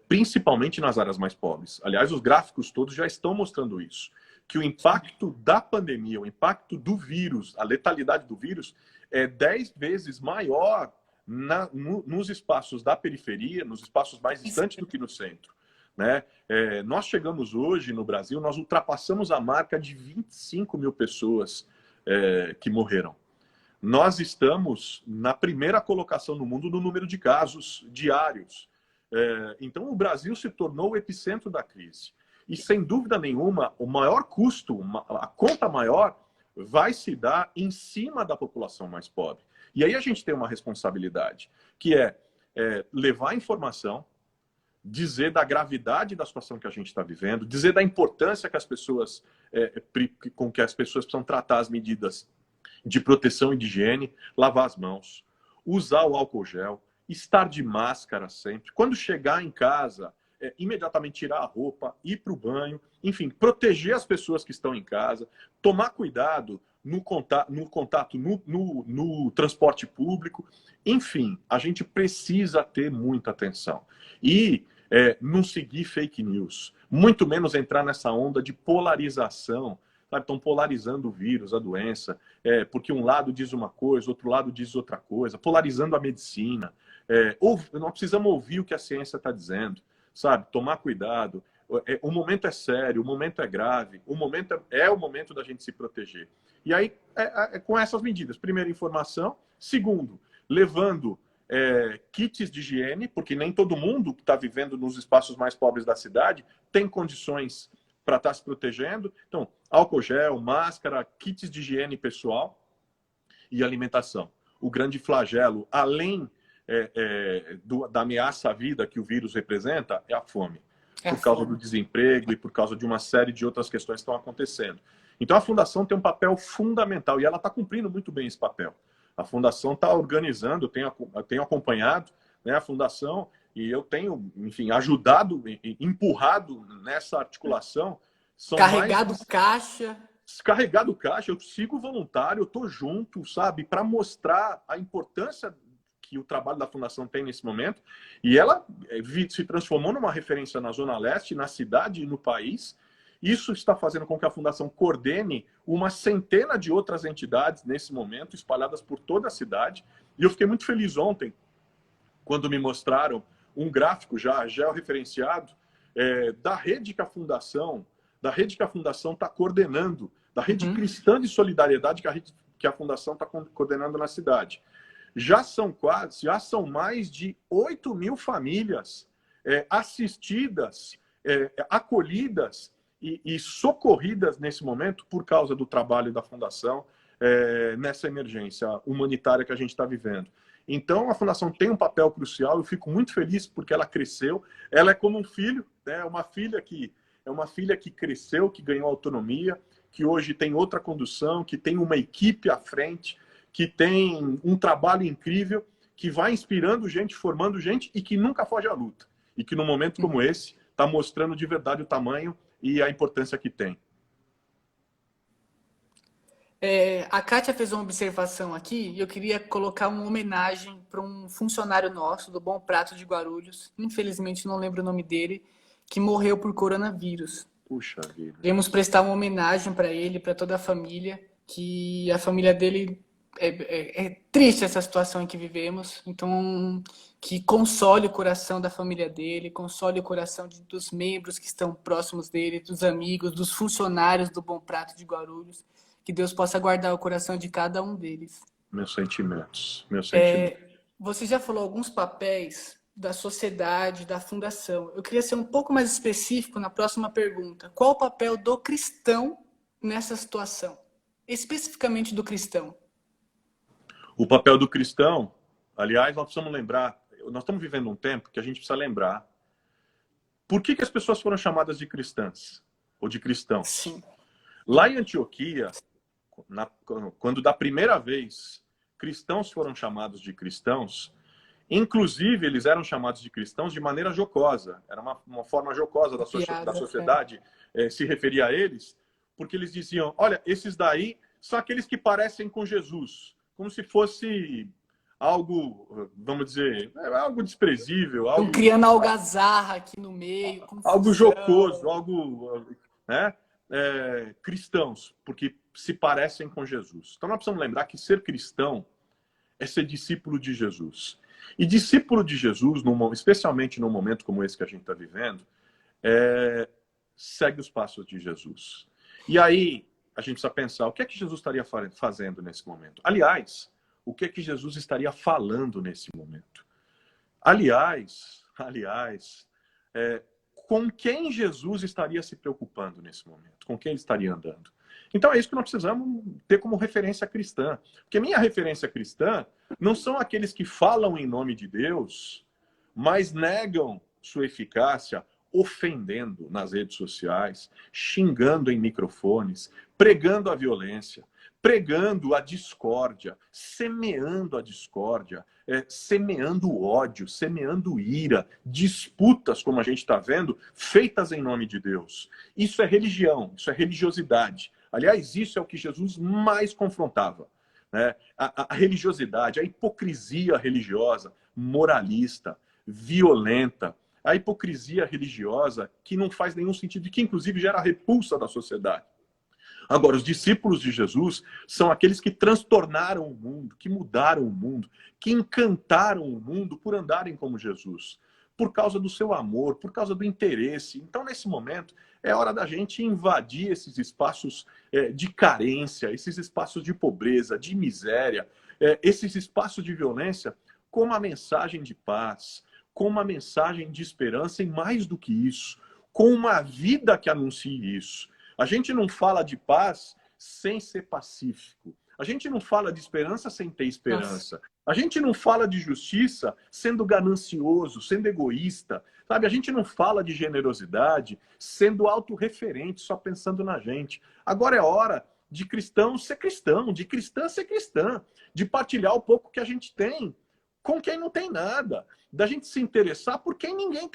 principalmente nas áreas mais pobres. Aliás, os gráficos todos já estão mostrando isso. Que o impacto da pandemia, o impacto do vírus, a letalidade do vírus, é 10 vezes maior nos espaços da periferia, nos espaços mais distantes do que no centro. Né? Nós chegamos hoje no Brasil, nós ultrapassamos a marca de 25 mil pessoas que morreram. Nós estamos na primeira colocação no mundo no número de casos diários. Então, o Brasil se tornou o epicentro da crise. E, sem dúvida nenhuma, o maior custo, a conta maior, vai se dar em cima da população mais pobre. E aí a gente tem uma responsabilidade, que é levar informação, dizer da gravidade da situação que a gente está vivendo, dizer da importância que as pessoas, com que as pessoas precisam tratar as medidas de proteção e de higiene, lavar as mãos, usar o álcool gel, estar de máscara sempre. Quando chegar em casa, imediatamente tirar a roupa, ir para o banho, enfim, proteger as pessoas que estão em casa, tomar cuidado no contato no transporte público. Enfim, a gente precisa ter muita atenção. E não seguir fake news, muito menos entrar nessa onda de polarização. Sabe? Estão polarizando o vírus, a doença, porque um lado diz uma coisa, outro lado diz outra coisa, polarizando a medicina. Nós precisamos ouvir o que a ciência está dizendo, sabe? Tomar cuidado. O momento é sério, o momento é grave, o momento é o momento da gente se proteger. E aí, com essas medidas, primeiro, informação. Segundo, levando kits de higiene, porque nem todo mundo que está vivendo nos espaços mais pobres da cidade tem condições para estar se protegendo. Então, álcool gel, máscara, kits de higiene pessoal e alimentação. O grande flagelo, além da ameaça à vida que o vírus representa, é a fome. Por causa do desemprego e por causa de uma série de outras questões que estão acontecendo. Então, a Fundação tem um papel fundamental e ela está cumprindo muito bem esse papel. A Fundação está organizando, eu tenho acompanhado, né, a Fundação, e eu tenho, enfim, ajudado, empurrado nessa articulação. Carregado caixa. Carregado caixa, eu sigo voluntário, eu estou junto, sabe, para mostrar a importância que o trabalho da Fundação tem nesse momento. E ela se transformou numa referência na Zona Leste, na cidade e no país. Isso está fazendo com que a Fundação coordene uma centena de outras entidades nesse momento, espalhadas por toda a cidade. E eu fiquei muito feliz ontem, quando me mostraram um gráfico já georreferenciado da rede que a Fundação está coordenando, da rede cristã de solidariedade que a Fundação está coordenando na cidade. Já são mais de 8 mil famílias assistidas, acolhidas e socorridas nesse momento por causa do trabalho da Fundação nessa emergência humanitária que a gente está vivendo. Então, a Fundação tem um papel crucial. Eu fico muito feliz porque ela cresceu. Ela é como um filho, né? uma filha que cresceu, que ganhou autonomia, que hoje tem outra condução, que tem uma equipe à frente, que tem um trabalho incrível, que vai inspirando gente, formando gente e que nunca foge à luta. E que num momento como esse está mostrando de verdade o tamanho e a importância que tem. A Kátia fez uma observação aqui e eu queria colocar uma homenagem para um funcionário nosso do Bom Prato de Guarulhos, infelizmente não lembro o nome dele, que morreu por coronavírus. Puxa vida. Queremos prestar uma homenagem para ele, para toda a família, que a família dele... É triste essa situação em que vivemos, então que console o coração da família dele, console o coração dos membros que estão próximos dele, dos amigos, dos funcionários do Bom Prato de Guarulhos, que Deus possa guardar o coração de cada um deles. Meus sentimentos. Você já falou alguns papéis da sociedade, da fundação. Eu queria ser um pouco mais específico na próxima pergunta. Qual o papel do cristão nessa situação? Especificamente do cristão. O papel do cristão, aliás, nós precisamos lembrar, nós estamos vivendo um tempo que a gente precisa lembrar por que as pessoas foram chamadas de cristãs ou de cristãos. Sim. Lá em Antioquia, quando da primeira vez cristãos foram chamados de cristãos, inclusive eles eram chamados de cristãos de maneira jocosa, era uma forma jocosa da sociedade se referir a eles, porque eles diziam, olha, esses daí são aqueles que parecem com Jesus. Como se fosse algo, vamos dizer, algo desprezível. Algo, criando algazarra aqui no meio. Algo jocoso, algo... né? Cristãos, porque se parecem com Jesus. Então nós precisamos lembrar que ser cristão é ser discípulo de Jesus. E discípulo de Jesus, especialmente num momento como esse que a gente está vivendo, segue os passos de Jesus. E aí... a gente precisa pensar o que é que Jesus estaria fazendo nesse momento. Aliás, o que é que Jesus estaria falando nesse momento. Aliás, com quem Jesus estaria se preocupando nesse momento? Com quem ele estaria andando? Então é isso que nós precisamos ter como referência cristã. Porque minha referência cristã não são aqueles que falam em nome de Deus, mas negam sua eficácia ofendendo nas redes sociais, xingando em microfones, pregando a violência, pregando a discórdia, semeando ódio, semeando ira, disputas, como a gente está vendo, feitas em nome de Deus. Isso é religião, isso é religiosidade. Aliás, isso é o que Jesus mais confrontava, né? A religiosidade, a hipocrisia religiosa, moralista, violenta, a hipocrisia religiosa que não faz nenhum sentido e que, inclusive, gera repulsa da sociedade. Agora, os discípulos de Jesus são aqueles que transtornaram o mundo, que mudaram o mundo, que encantaram o mundo por andarem como Jesus, por causa do seu amor, por causa do interesse. Então, nesse momento, é hora da gente invadir esses espaços de carência, esses espaços de pobreza, de miséria, esses espaços de violência, com uma mensagem de paz, com uma mensagem de esperança e, mais do que isso, com uma vida que anuncie isso. A gente não fala de paz sem ser pacífico. A gente não fala de esperança sem ter esperança. Nossa. A gente não fala de justiça sendo ganancioso, sendo egoísta. Sabe? A gente não fala de generosidade sendo autorreferente, só pensando na gente. Agora é hora de cristão ser cristão, de cristã ser cristã, de partilhar o pouco que a gente tem com quem não tem nada, da gente se interessar por quem ninguém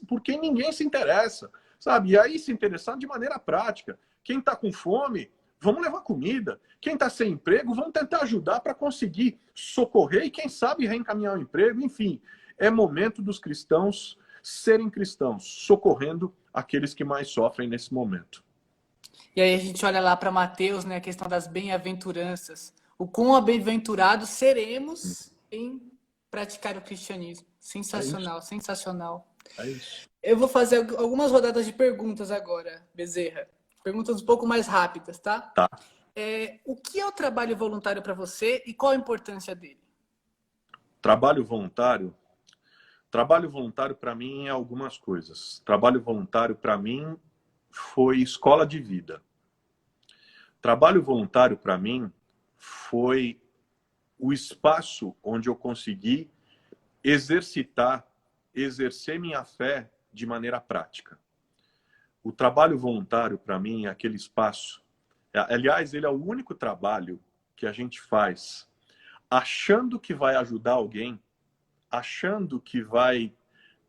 por quem ninguém se interessa, sabe? E aí se interessar de maneira prática. Quem está com fome, vamos levar comida. Quem está sem emprego, vamos tentar ajudar para conseguir socorrer e, quem sabe, reencaminhar o emprego. Enfim, é momento dos cristãos serem cristãos, socorrendo aqueles que mais sofrem nesse momento. E aí a gente olha lá para Mateus, né, a questão das bem-aventuranças. O quão bem-aventurados seremos em praticar o cristianismo. Sensacional, sensacional. É isso. Eu vou fazer algumas rodadas de perguntas agora, Bezerra. Perguntas um pouco mais rápidas, tá? Tá. O que é o trabalho voluntário para você e qual a importância dele? Trabalho voluntário? Trabalho voluntário para mim é algumas coisas. Trabalho voluntário para mim foi escola de vida. Trabalho voluntário para mim foi o espaço onde eu consegui exercer minha fé de maneira prática. O trabalho voluntário, para mim, é aquele espaço... Aliás, ele é o único trabalho que a gente faz achando que vai ajudar alguém, achando que vai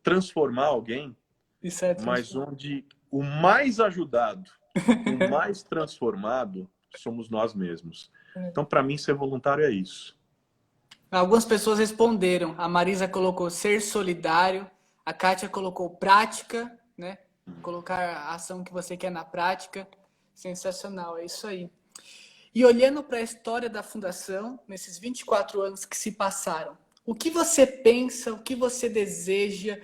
transformar alguém, mas onde o mais ajudado, o mais transformado, somos nós mesmos. Então, para mim, ser voluntário é isso. Algumas pessoas responderam. A Marisa colocou ser solidário, a Kátia colocou prática, né? Colocar a ação que você quer na prática. Sensacional, é isso aí. E olhando para a história da Fundação, nesses 24 anos que se passaram, o que você pensa, o que você deseja,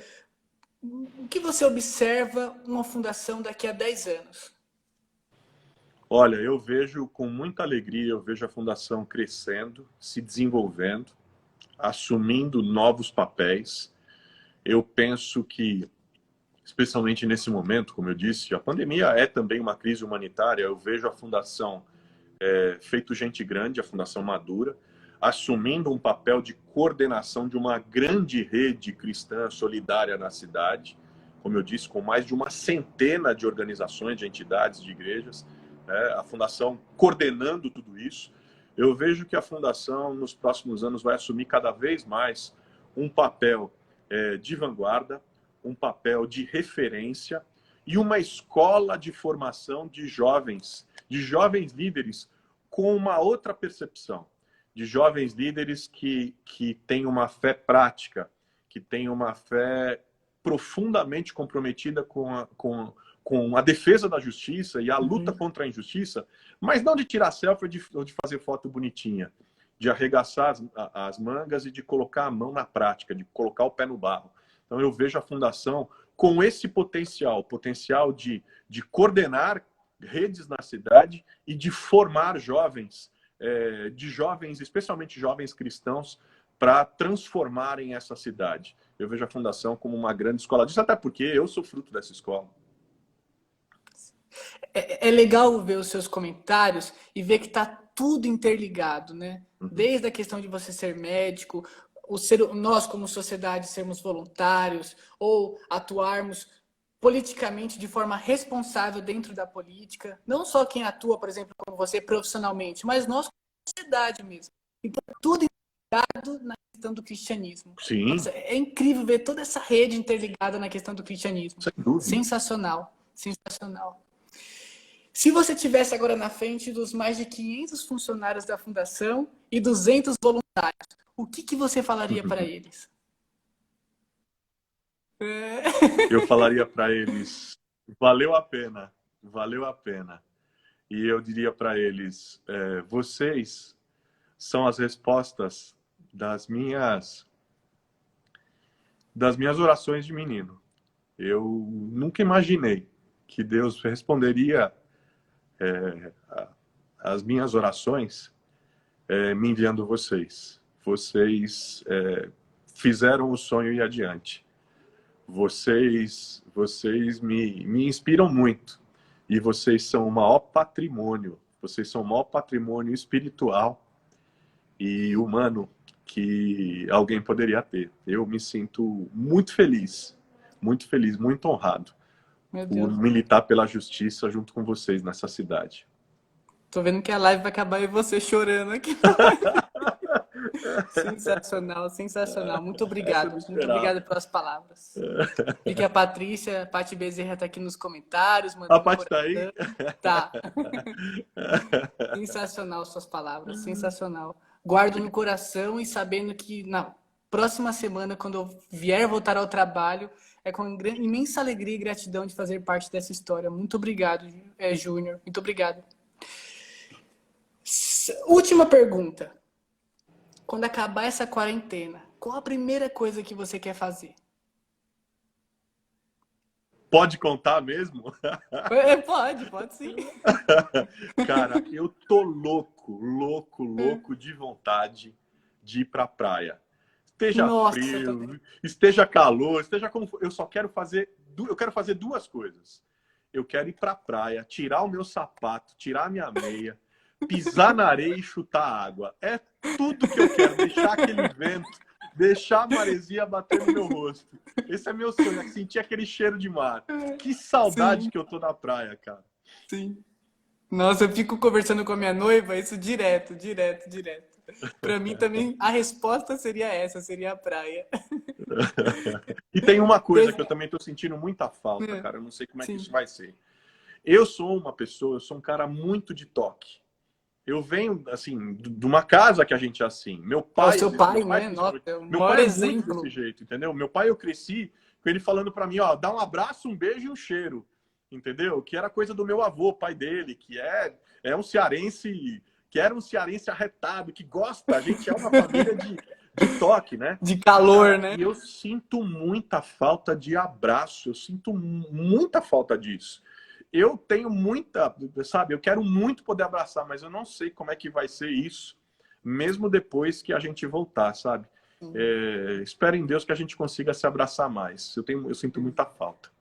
o que você observa uma fundação daqui a 10 anos? Olha, eu vejo com muita alegria, eu vejo a Fundação crescendo, se desenvolvendo, assumindo novos papéis. Eu penso que, especialmente nesse momento, como eu disse, a pandemia é também uma crise humanitária. Eu vejo a Fundação feito gente grande, a Fundação madura, assumindo um papel de coordenação de uma grande rede cristã solidária na cidade, como eu disse, com mais de uma centena de organizações, de entidades, de igrejas, né? A Fundação coordenando tudo isso. Eu vejo que a Fundação, nos próximos anos, vai assumir cada vez mais um papel de vanguarda, um papel de referência e uma escola de formação de jovens líderes com uma outra percepção, de jovens líderes que têm uma fé prática, que têm uma fé profundamente comprometida com a defesa da justiça e a luta contra a injustiça, mas não de tirar selfie ou de fazer foto bonitinha, de arregaçar as mangas e de colocar a mão na prática, de colocar o pé no barro. Então eu vejo a Fundação com esse potencial de coordenar redes na cidade e de formar jovens, especialmente jovens cristãos, para transformarem essa cidade. Eu vejo a Fundação como uma grande escola disso, até porque eu sou fruto dessa escola. É legal ver os seus comentários e ver que está tudo interligado, né? Desde a questão de você ser médico, nós, como sociedade, sermos voluntários ou atuarmos politicamente de forma responsável dentro da política, não só quem atua, por exemplo, como você profissionalmente, mas nós como sociedade mesmo. Então, tudo interligado na questão do cristianismo. Sim, Nossa, é incrível ver toda essa rede interligada na questão do cristianismo. sem dúvida. Sensacional, sensacional. Se você tivesse agora na frente dos mais de 500 funcionários da Fundação e 200 voluntários, o que você falaria para eles? Eu falaria para eles, valeu a pena, valeu a pena. E eu diria para eles, vocês são as respostas das minhas orações de menino. Eu nunca imaginei que Deus responderia as minhas orações me enviando vocês. Vocês fizeram o sonho ir adiante. Vocês me inspiram muito. E vocês são o maior patrimônio. Vocês são o maior patrimônio espiritual e humano que alguém poderia ter. Eu me sinto muito feliz, muito honrado por militar pela justiça junto com vocês nessa cidade. Tô vendo que a live vai acabar e você chorando aqui. Sensacional, sensacional. Muito obrigado. Muito obrigado pelas palavras. E que a Patrícia, a Paty Bezerra está aqui nos comentários. A Paty está aí? Tá. Sensacional suas palavras, sensacional. Guardo no coração e sabendo que na próxima semana, quando eu vier voltar ao trabalho, é com imensa alegria e gratidão de fazer parte dessa história. Muito obrigado, Júnior. Muito obrigado. Última pergunta. Quando acabar essa quarentena, qual a primeira coisa que você quer fazer? Pode contar mesmo? Pode sim. Cara, eu tô louco de vontade de ir pra praia. Esteja frio, esteja calor, esteja como for. Eu quero fazer duas coisas. Eu quero ir pra praia, tirar o meu sapato, tirar a minha meia, pisar na areia e chutar água. É tudo que eu quero, deixar aquele vento, deixar a maresia bater no meu rosto. Esse é meu sonho, é sentir aquele cheiro de mar. Que saudade Sim. que eu tô na praia, cara. Sim. Nossa, eu fico conversando com a minha noiva, isso direto. Pra mim também, a resposta seria essa, seria a praia. E tem uma coisa que eu também tô sentindo muita falta, cara. Eu não sei como é que isso vai ser. Eu sou um cara muito de toque. Eu venho, assim, de uma casa que a gente é assim. Meu pai... Seu pai, né? Nossa, meu pai é muito desse jeito, entendeu? Meu pai, eu cresci com ele falando pra mim, ó, dá um abraço, um beijo e um cheiro, entendeu? Que era coisa do meu avô, pai dele, que é um cearense, que era um cearense arretado, que gosta, a gente é uma família de toque, né? De calor, né? E eu sinto muita falta de abraço, eu sinto muita falta disso. Eu tenho muita, sabe, eu quero muito poder abraçar, mas eu não sei como é que vai ser isso, mesmo depois que a gente voltar, sabe? Espero em Deus que a gente consiga se abraçar mais. Eu sinto muita falta.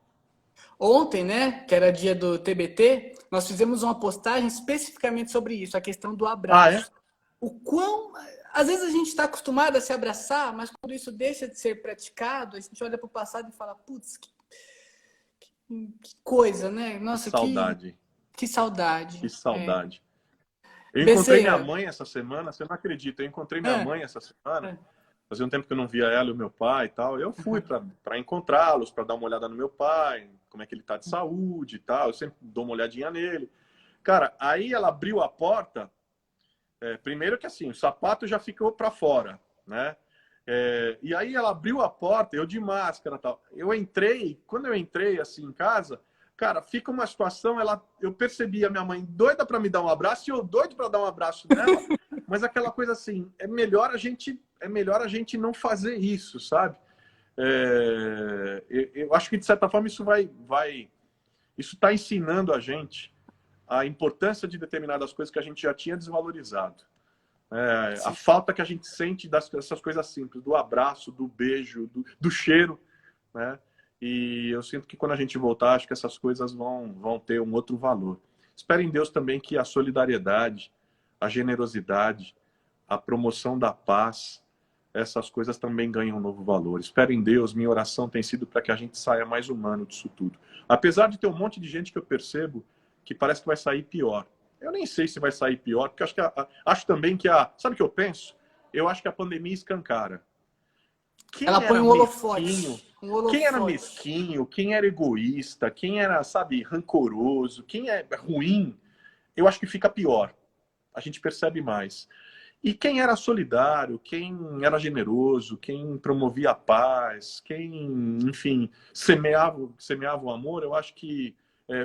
Ontem, né, que era dia do TBT, nós fizemos uma postagem especificamente sobre isso, a questão do abraço. O quão... Às vezes a gente está acostumado a se abraçar, mas quando isso deixa de ser praticado, a gente olha para o passado e fala, putz, que coisa, né? Nossa, saudade. Que saudade. Que saudade. Eu encontrei minha mãe essa semana, você não acredita, eu encontrei minha mãe essa semana. Fazia um tempo que eu não via ela e o meu pai e tal. Eu fui para encontrá-los, para dar uma olhada no meu pai, como é que ele tá de saúde e tal. Eu sempre dou uma olhadinha nele. Cara, aí ela abriu a porta. Primeiro que assim, o sapato já ficou para fora, né? E aí ela abriu a porta, eu de máscara e tal. Quando eu entrei assim em casa, cara, fica uma situação, eu percebi a minha mãe doida para me dar um abraço e eu doido para dar um abraço nela, mas aquela coisa assim, é melhor a gente não fazer isso, sabe? Eu acho que de certa forma isso isso está ensinando a gente a importância de determinadas coisas que a gente já tinha desvalorizado. A falta que a gente sente dessas coisas simples, do abraço, do beijo, do cheiro, né? E eu sinto que quando a gente voltar, acho que essas coisas vão ter um outro valor. Espero em Deus também que a solidariedade, a generosidade, a promoção da paz essas coisas também ganham um novo valor. Espero em Deus, minha oração tem sido para que a gente saia mais humano disso tudo. Apesar de ter um monte de gente que eu percebo que parece que vai sair pior. Eu nem sei se vai sair pior, porque acho também que sabe o que eu penso? Eu acho que a pandemia escancara. Ela põe um holofote. Quem era mesquinho, quem era egoísta, quem era, sabe, rancoroso, quem é ruim, eu acho que fica pior. A gente percebe mais. E quem era solidário, quem era generoso, quem promovia a paz, quem, enfim, semeava o amor, eu acho que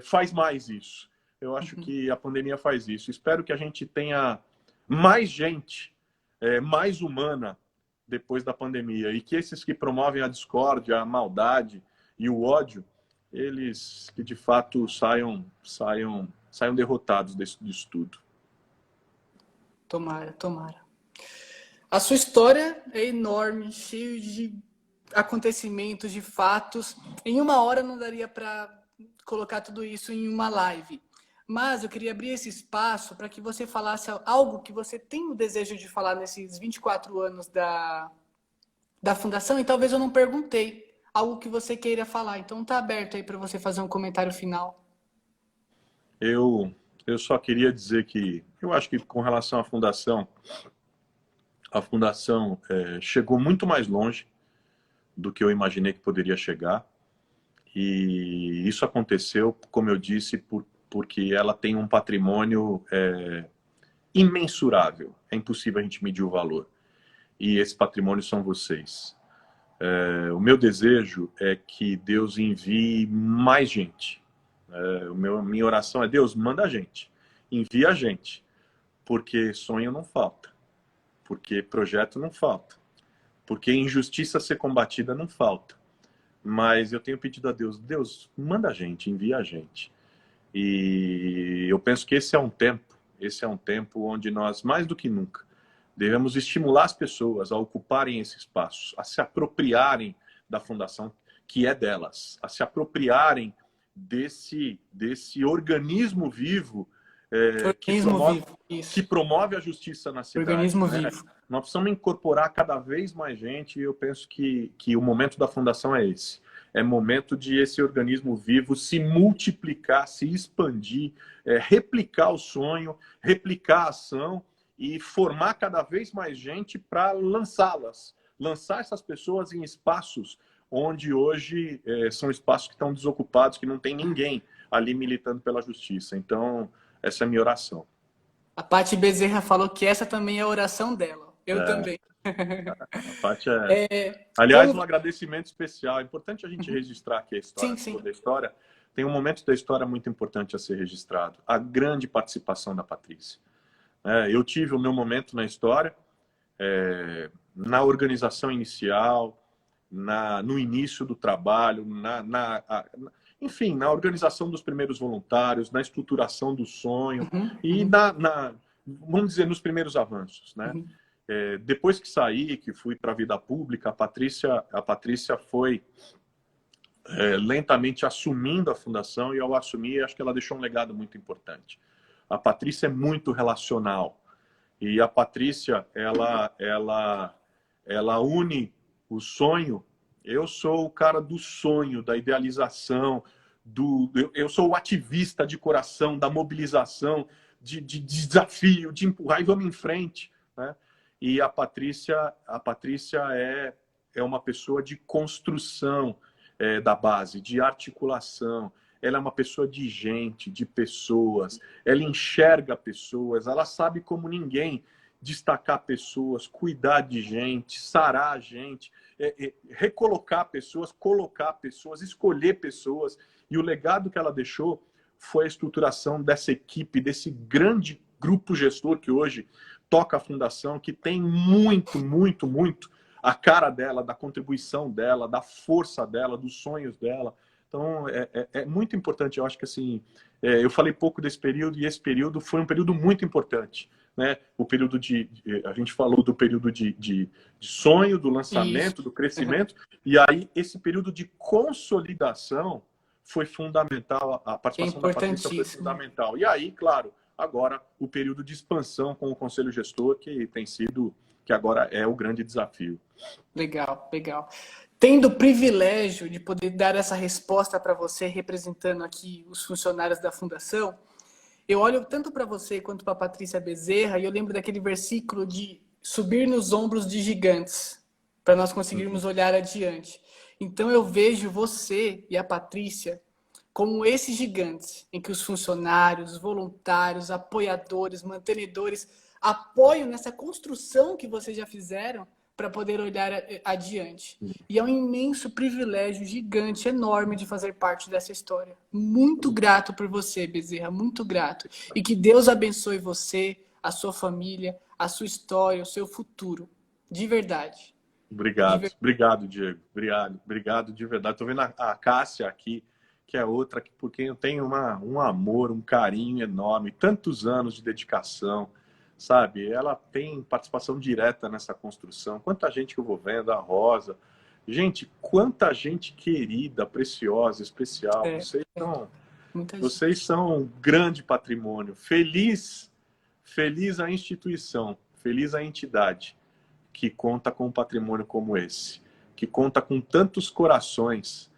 faz mais isso. Eu acho que a pandemia faz isso. Espero que a gente tenha mais gente, mais humana, depois da pandemia. E que esses que promovem a discórdia, a maldade e o ódio, eles que de fato saiam derrotados disso tudo. Tomara, tomara. A sua história é enorme, cheia de acontecimentos, de fatos. Em uma hora não daria para colocar tudo isso em uma live. Mas eu queria abrir esse espaço para que você falasse algo que você tem o desejo de falar nesses 24 anos da Fundação e talvez eu não perguntei. Algo que você queira falar. Então tá aberto aí para você fazer um comentário final. Eu só queria dizer que eu acho que com relação à Fundação, a Fundação chegou muito mais longe do que eu imaginei que poderia chegar. E isso aconteceu, como eu disse, porque ela tem um patrimônio imensurável. É impossível a gente medir o valor. E esse patrimônio são vocês. O meu desejo é que Deus envie mais gente. Minha oração é: Deus, manda a gente. Envia a gente. Porque sonho não falta. Porque projeto não falta. Porque injustiça a ser combatida não falta. Mas eu tenho pedido a Deus: Deus, manda a gente, envia a gente. E eu penso que esse é um tempo onde nós, mais do que nunca, devemos estimular as pessoas a ocuparem esse espaço, a se apropriarem da Fundação que é delas, a se apropriarem desse organismo vivo que promove a justiça na cidade. Organismo vivo. Nós precisamos incorporar cada vez mais gente e eu penso que o momento da Fundação é esse. É momento de esse organismo vivo se multiplicar, se expandir, replicar o sonho, replicar a ação e formar cada vez mais gente para lançá-las. Lançar essas pessoas em espaços onde hoje são espaços que estão desocupados, que não tem ninguém ali militando pela justiça. Então, essa é a minha oração. A Paty Bezerra falou que essa também é a oração dela. Eu também. A Paty aliás, um agradecimento especial. É importante a gente registrar aqui a história. Sim. Toda a história. Tem um momento da história muito importante a ser registrado. A grande participação da Patrícia. Eu tive o meu momento na história, na organização inicial, no início do trabalho, enfim, na organização dos primeiros voluntários, na estruturação do sonho e vamos dizer, nos primeiros avanços, né? Depois que saí, que fui para a vida pública, a Patrícia foi lentamente assumindo a Fundação, e ao assumir, acho que ela deixou um legado muito importante. A Patrícia é muito relacional, e a Patrícia, ela une o sonho. Eu sou o cara do sonho, da idealização, eu sou o ativista de coração, da mobilização, de desafio, de empurrar e vamos em frente, né? E a Patrícia é uma pessoa de construção da base, de articulação. Ela é uma pessoa de gente, de pessoas. Ela enxerga pessoas, ela sabe como ninguém destacar pessoas, cuidar de gente, sarar a gente, recolocar pessoas, colocar pessoas, escolher pessoas. E o legado que ela deixou foi a estruturação dessa equipe, desse grande grupo gestor que hoje toca a Fundação, que tem muito, muito, muito a cara dela, da contribuição dela, da força dela, dos sonhos dela. Então, é muito importante. Eu acho que, assim, eu falei pouco desse período, e esse período foi um período muito importante, né? O período a gente falou do período de sonho, do lançamento, isso, do crescimento, e aí esse período de consolidação foi fundamental, a participação da Patrícia foi fundamental. E aí, claro, agora o período de expansão com o Conselho Gestor, que tem sido que agora é o grande desafio. Legal, legal. Tendo o privilégio de poder dar essa resposta para você, representando aqui os funcionários da Fundação, eu olho tanto para você quanto para a Patrícia Bezerra e eu lembro daquele versículo de subir nos ombros de gigantes, para nós conseguirmos olhar adiante. Então eu vejo você e a Patrícia como esses gigantes, em que os funcionários, voluntários, apoiadores, mantenedores apoiam nessa construção que vocês já fizeram para poder olhar adiante. E é um imenso privilégio, gigante, enorme de fazer parte dessa história. Muito grato por você, Bezerra, muito grato. E que Deus abençoe você, a sua família, a sua história, o seu futuro. De verdade. Obrigado, obrigado, Diego. Obrigado de verdade. Estou vendo a Cássia aqui, que é outra por quem eu tenho um amor, um carinho enorme, tantos anos de dedicação, sabe? Ela tem participação direta nessa construção. Quanta gente que eu vou vendo, a Rosa. Gente, quanta gente querida, preciosa, especial. Vocês são um grande patrimônio. Feliz a instituição, feliz a entidade que conta com um patrimônio como esse, que conta com tantos corações,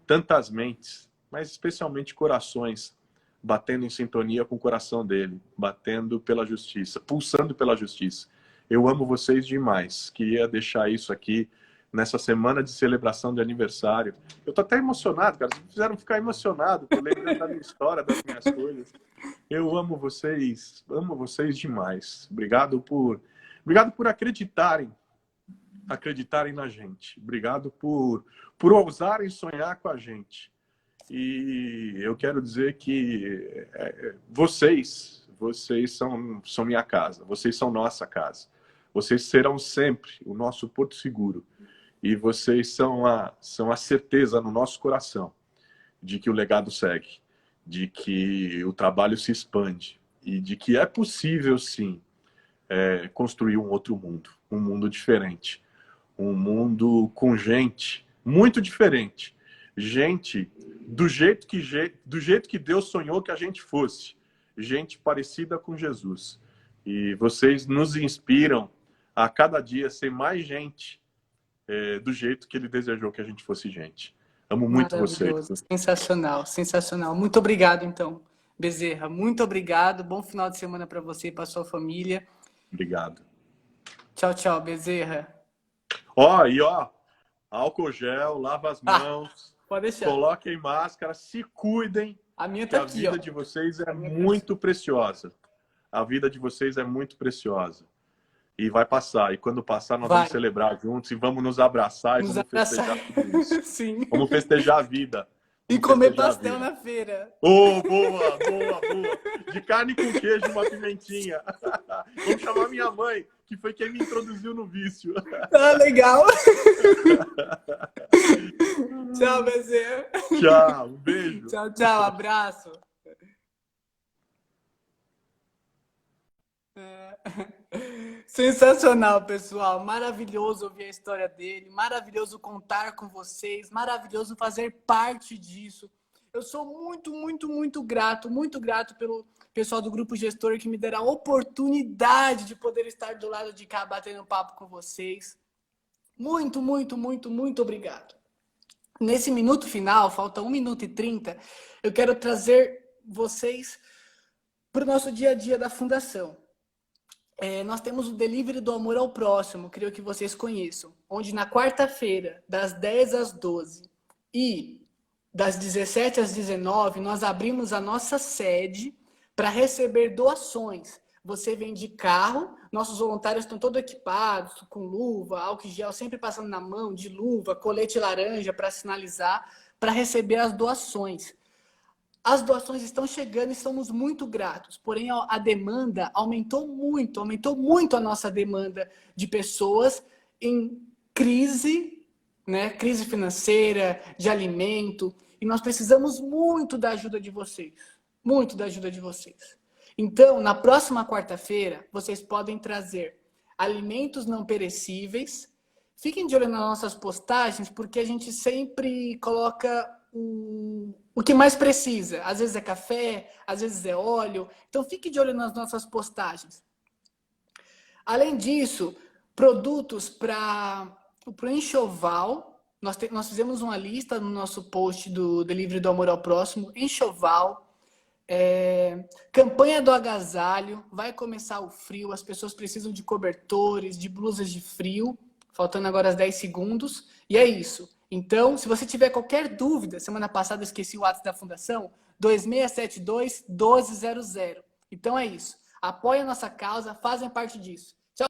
tantas mentes, mas especialmente corações batendo em sintonia com o coração dele, batendo pela justiça, pulsando pela justiça. Eu amo vocês demais. Queria deixar isso aqui nessa semana de celebração de aniversário. Eu tô até emocionado, cara. Vocês me fizeram ficar emocionado. Tô lembrando da minha história, das minhas coisas. Eu amo vocês demais. Obrigado por acreditarem na gente. Obrigado por ousarem sonhar com a gente. E eu quero dizer que vocês são minha casa, vocês são nossa casa. Vocês serão sempre o nosso porto seguro. E vocês são a certeza no nosso coração de que o legado segue, de que o trabalho se expande e de que é possível, sim, construir um outro mundo, um mundo diferente, um mundo com gente muito diferente. Gente do jeito que Deus sonhou que a gente fosse. Gente parecida com Jesus. E vocês nos inspiram a cada dia ser mais gente do jeito que Ele desejou que a gente fosse gente. Amo muito vocês. Sensacional, sensacional. Muito obrigado, então, Bezerra. Muito obrigado. Bom final de semana para você e para sua família. Obrigado. Tchau, tchau, Bezerra. Álcool gel, lava as mãos. Pode deixar. Coloquem máscara, se cuidem. A minha tá aqui, a vida de vocês é muito preciosa. A vida de vocês é muito preciosa. E vai passar. E quando passar, nós vamos celebrar juntos e vamos nos abraçar e vamos festejar tudo isso. Sim. Vamos festejar a vida. E comer pastel na feira. Oh, boa. De carne com queijo e uma pimentinha. Vamos chamar minha mãe, que foi quem me introduziu no vício. Ah, legal. Tchau, Bezerra. Tchau, um beijo. Tchau, abraço. Sensacional, pessoal. Maravilhoso ouvir a história dele, maravilhoso contar com vocês, maravilhoso fazer parte disso. Eu sou muito grato pelo pessoal do Grupo Gestor que me deram a oportunidade de poder estar do lado de cá batendo papo com vocês. Muito obrigado. Nesse minuto final, falta 1 minuto e 30, eu quero trazer vocês para o nosso dia a dia da Fundação. Nós temos o Delivery do Amor ao Próximo, creio que vocês conheçam, onde na quarta-feira, das 10 às 12 e das 17 às 19, nós abrimos a nossa sede para receber doações. Você vem de carro, nossos voluntários estão todos equipados, com luva, álcool gel, sempre passando na mão, de luva, colete laranja para sinalizar, para receber as doações. As doações estão chegando e somos muito gratos, porém a demanda aumentou muito a nossa demanda de pessoas em crise, né? Crise financeira, de alimento, e nós precisamos muito da ajuda de vocês, Então, na próxima quarta-feira, vocês podem trazer alimentos não perecíveis. Fiquem de olho nas nossas postagens, porque a gente sempre coloca o que mais precisa. Às vezes é café, às vezes é óleo. Então, fique de olho nas nossas postagens. Além disso, Produtos para o enxoval. Nós fizemos uma lista no nosso post do Delivery do Amor ao Próximo. Enxoval. Campanha do agasalho. Vai começar o frio. As pessoas precisam de cobertores, de blusas de frio. Faltando agora 10 segundos. E é isso. Então, se você tiver qualquer dúvida, semana passada eu esqueci o WhatsApp da Fundação, 2672-1200. Então é isso. Apoiem a nossa causa, fazem parte disso.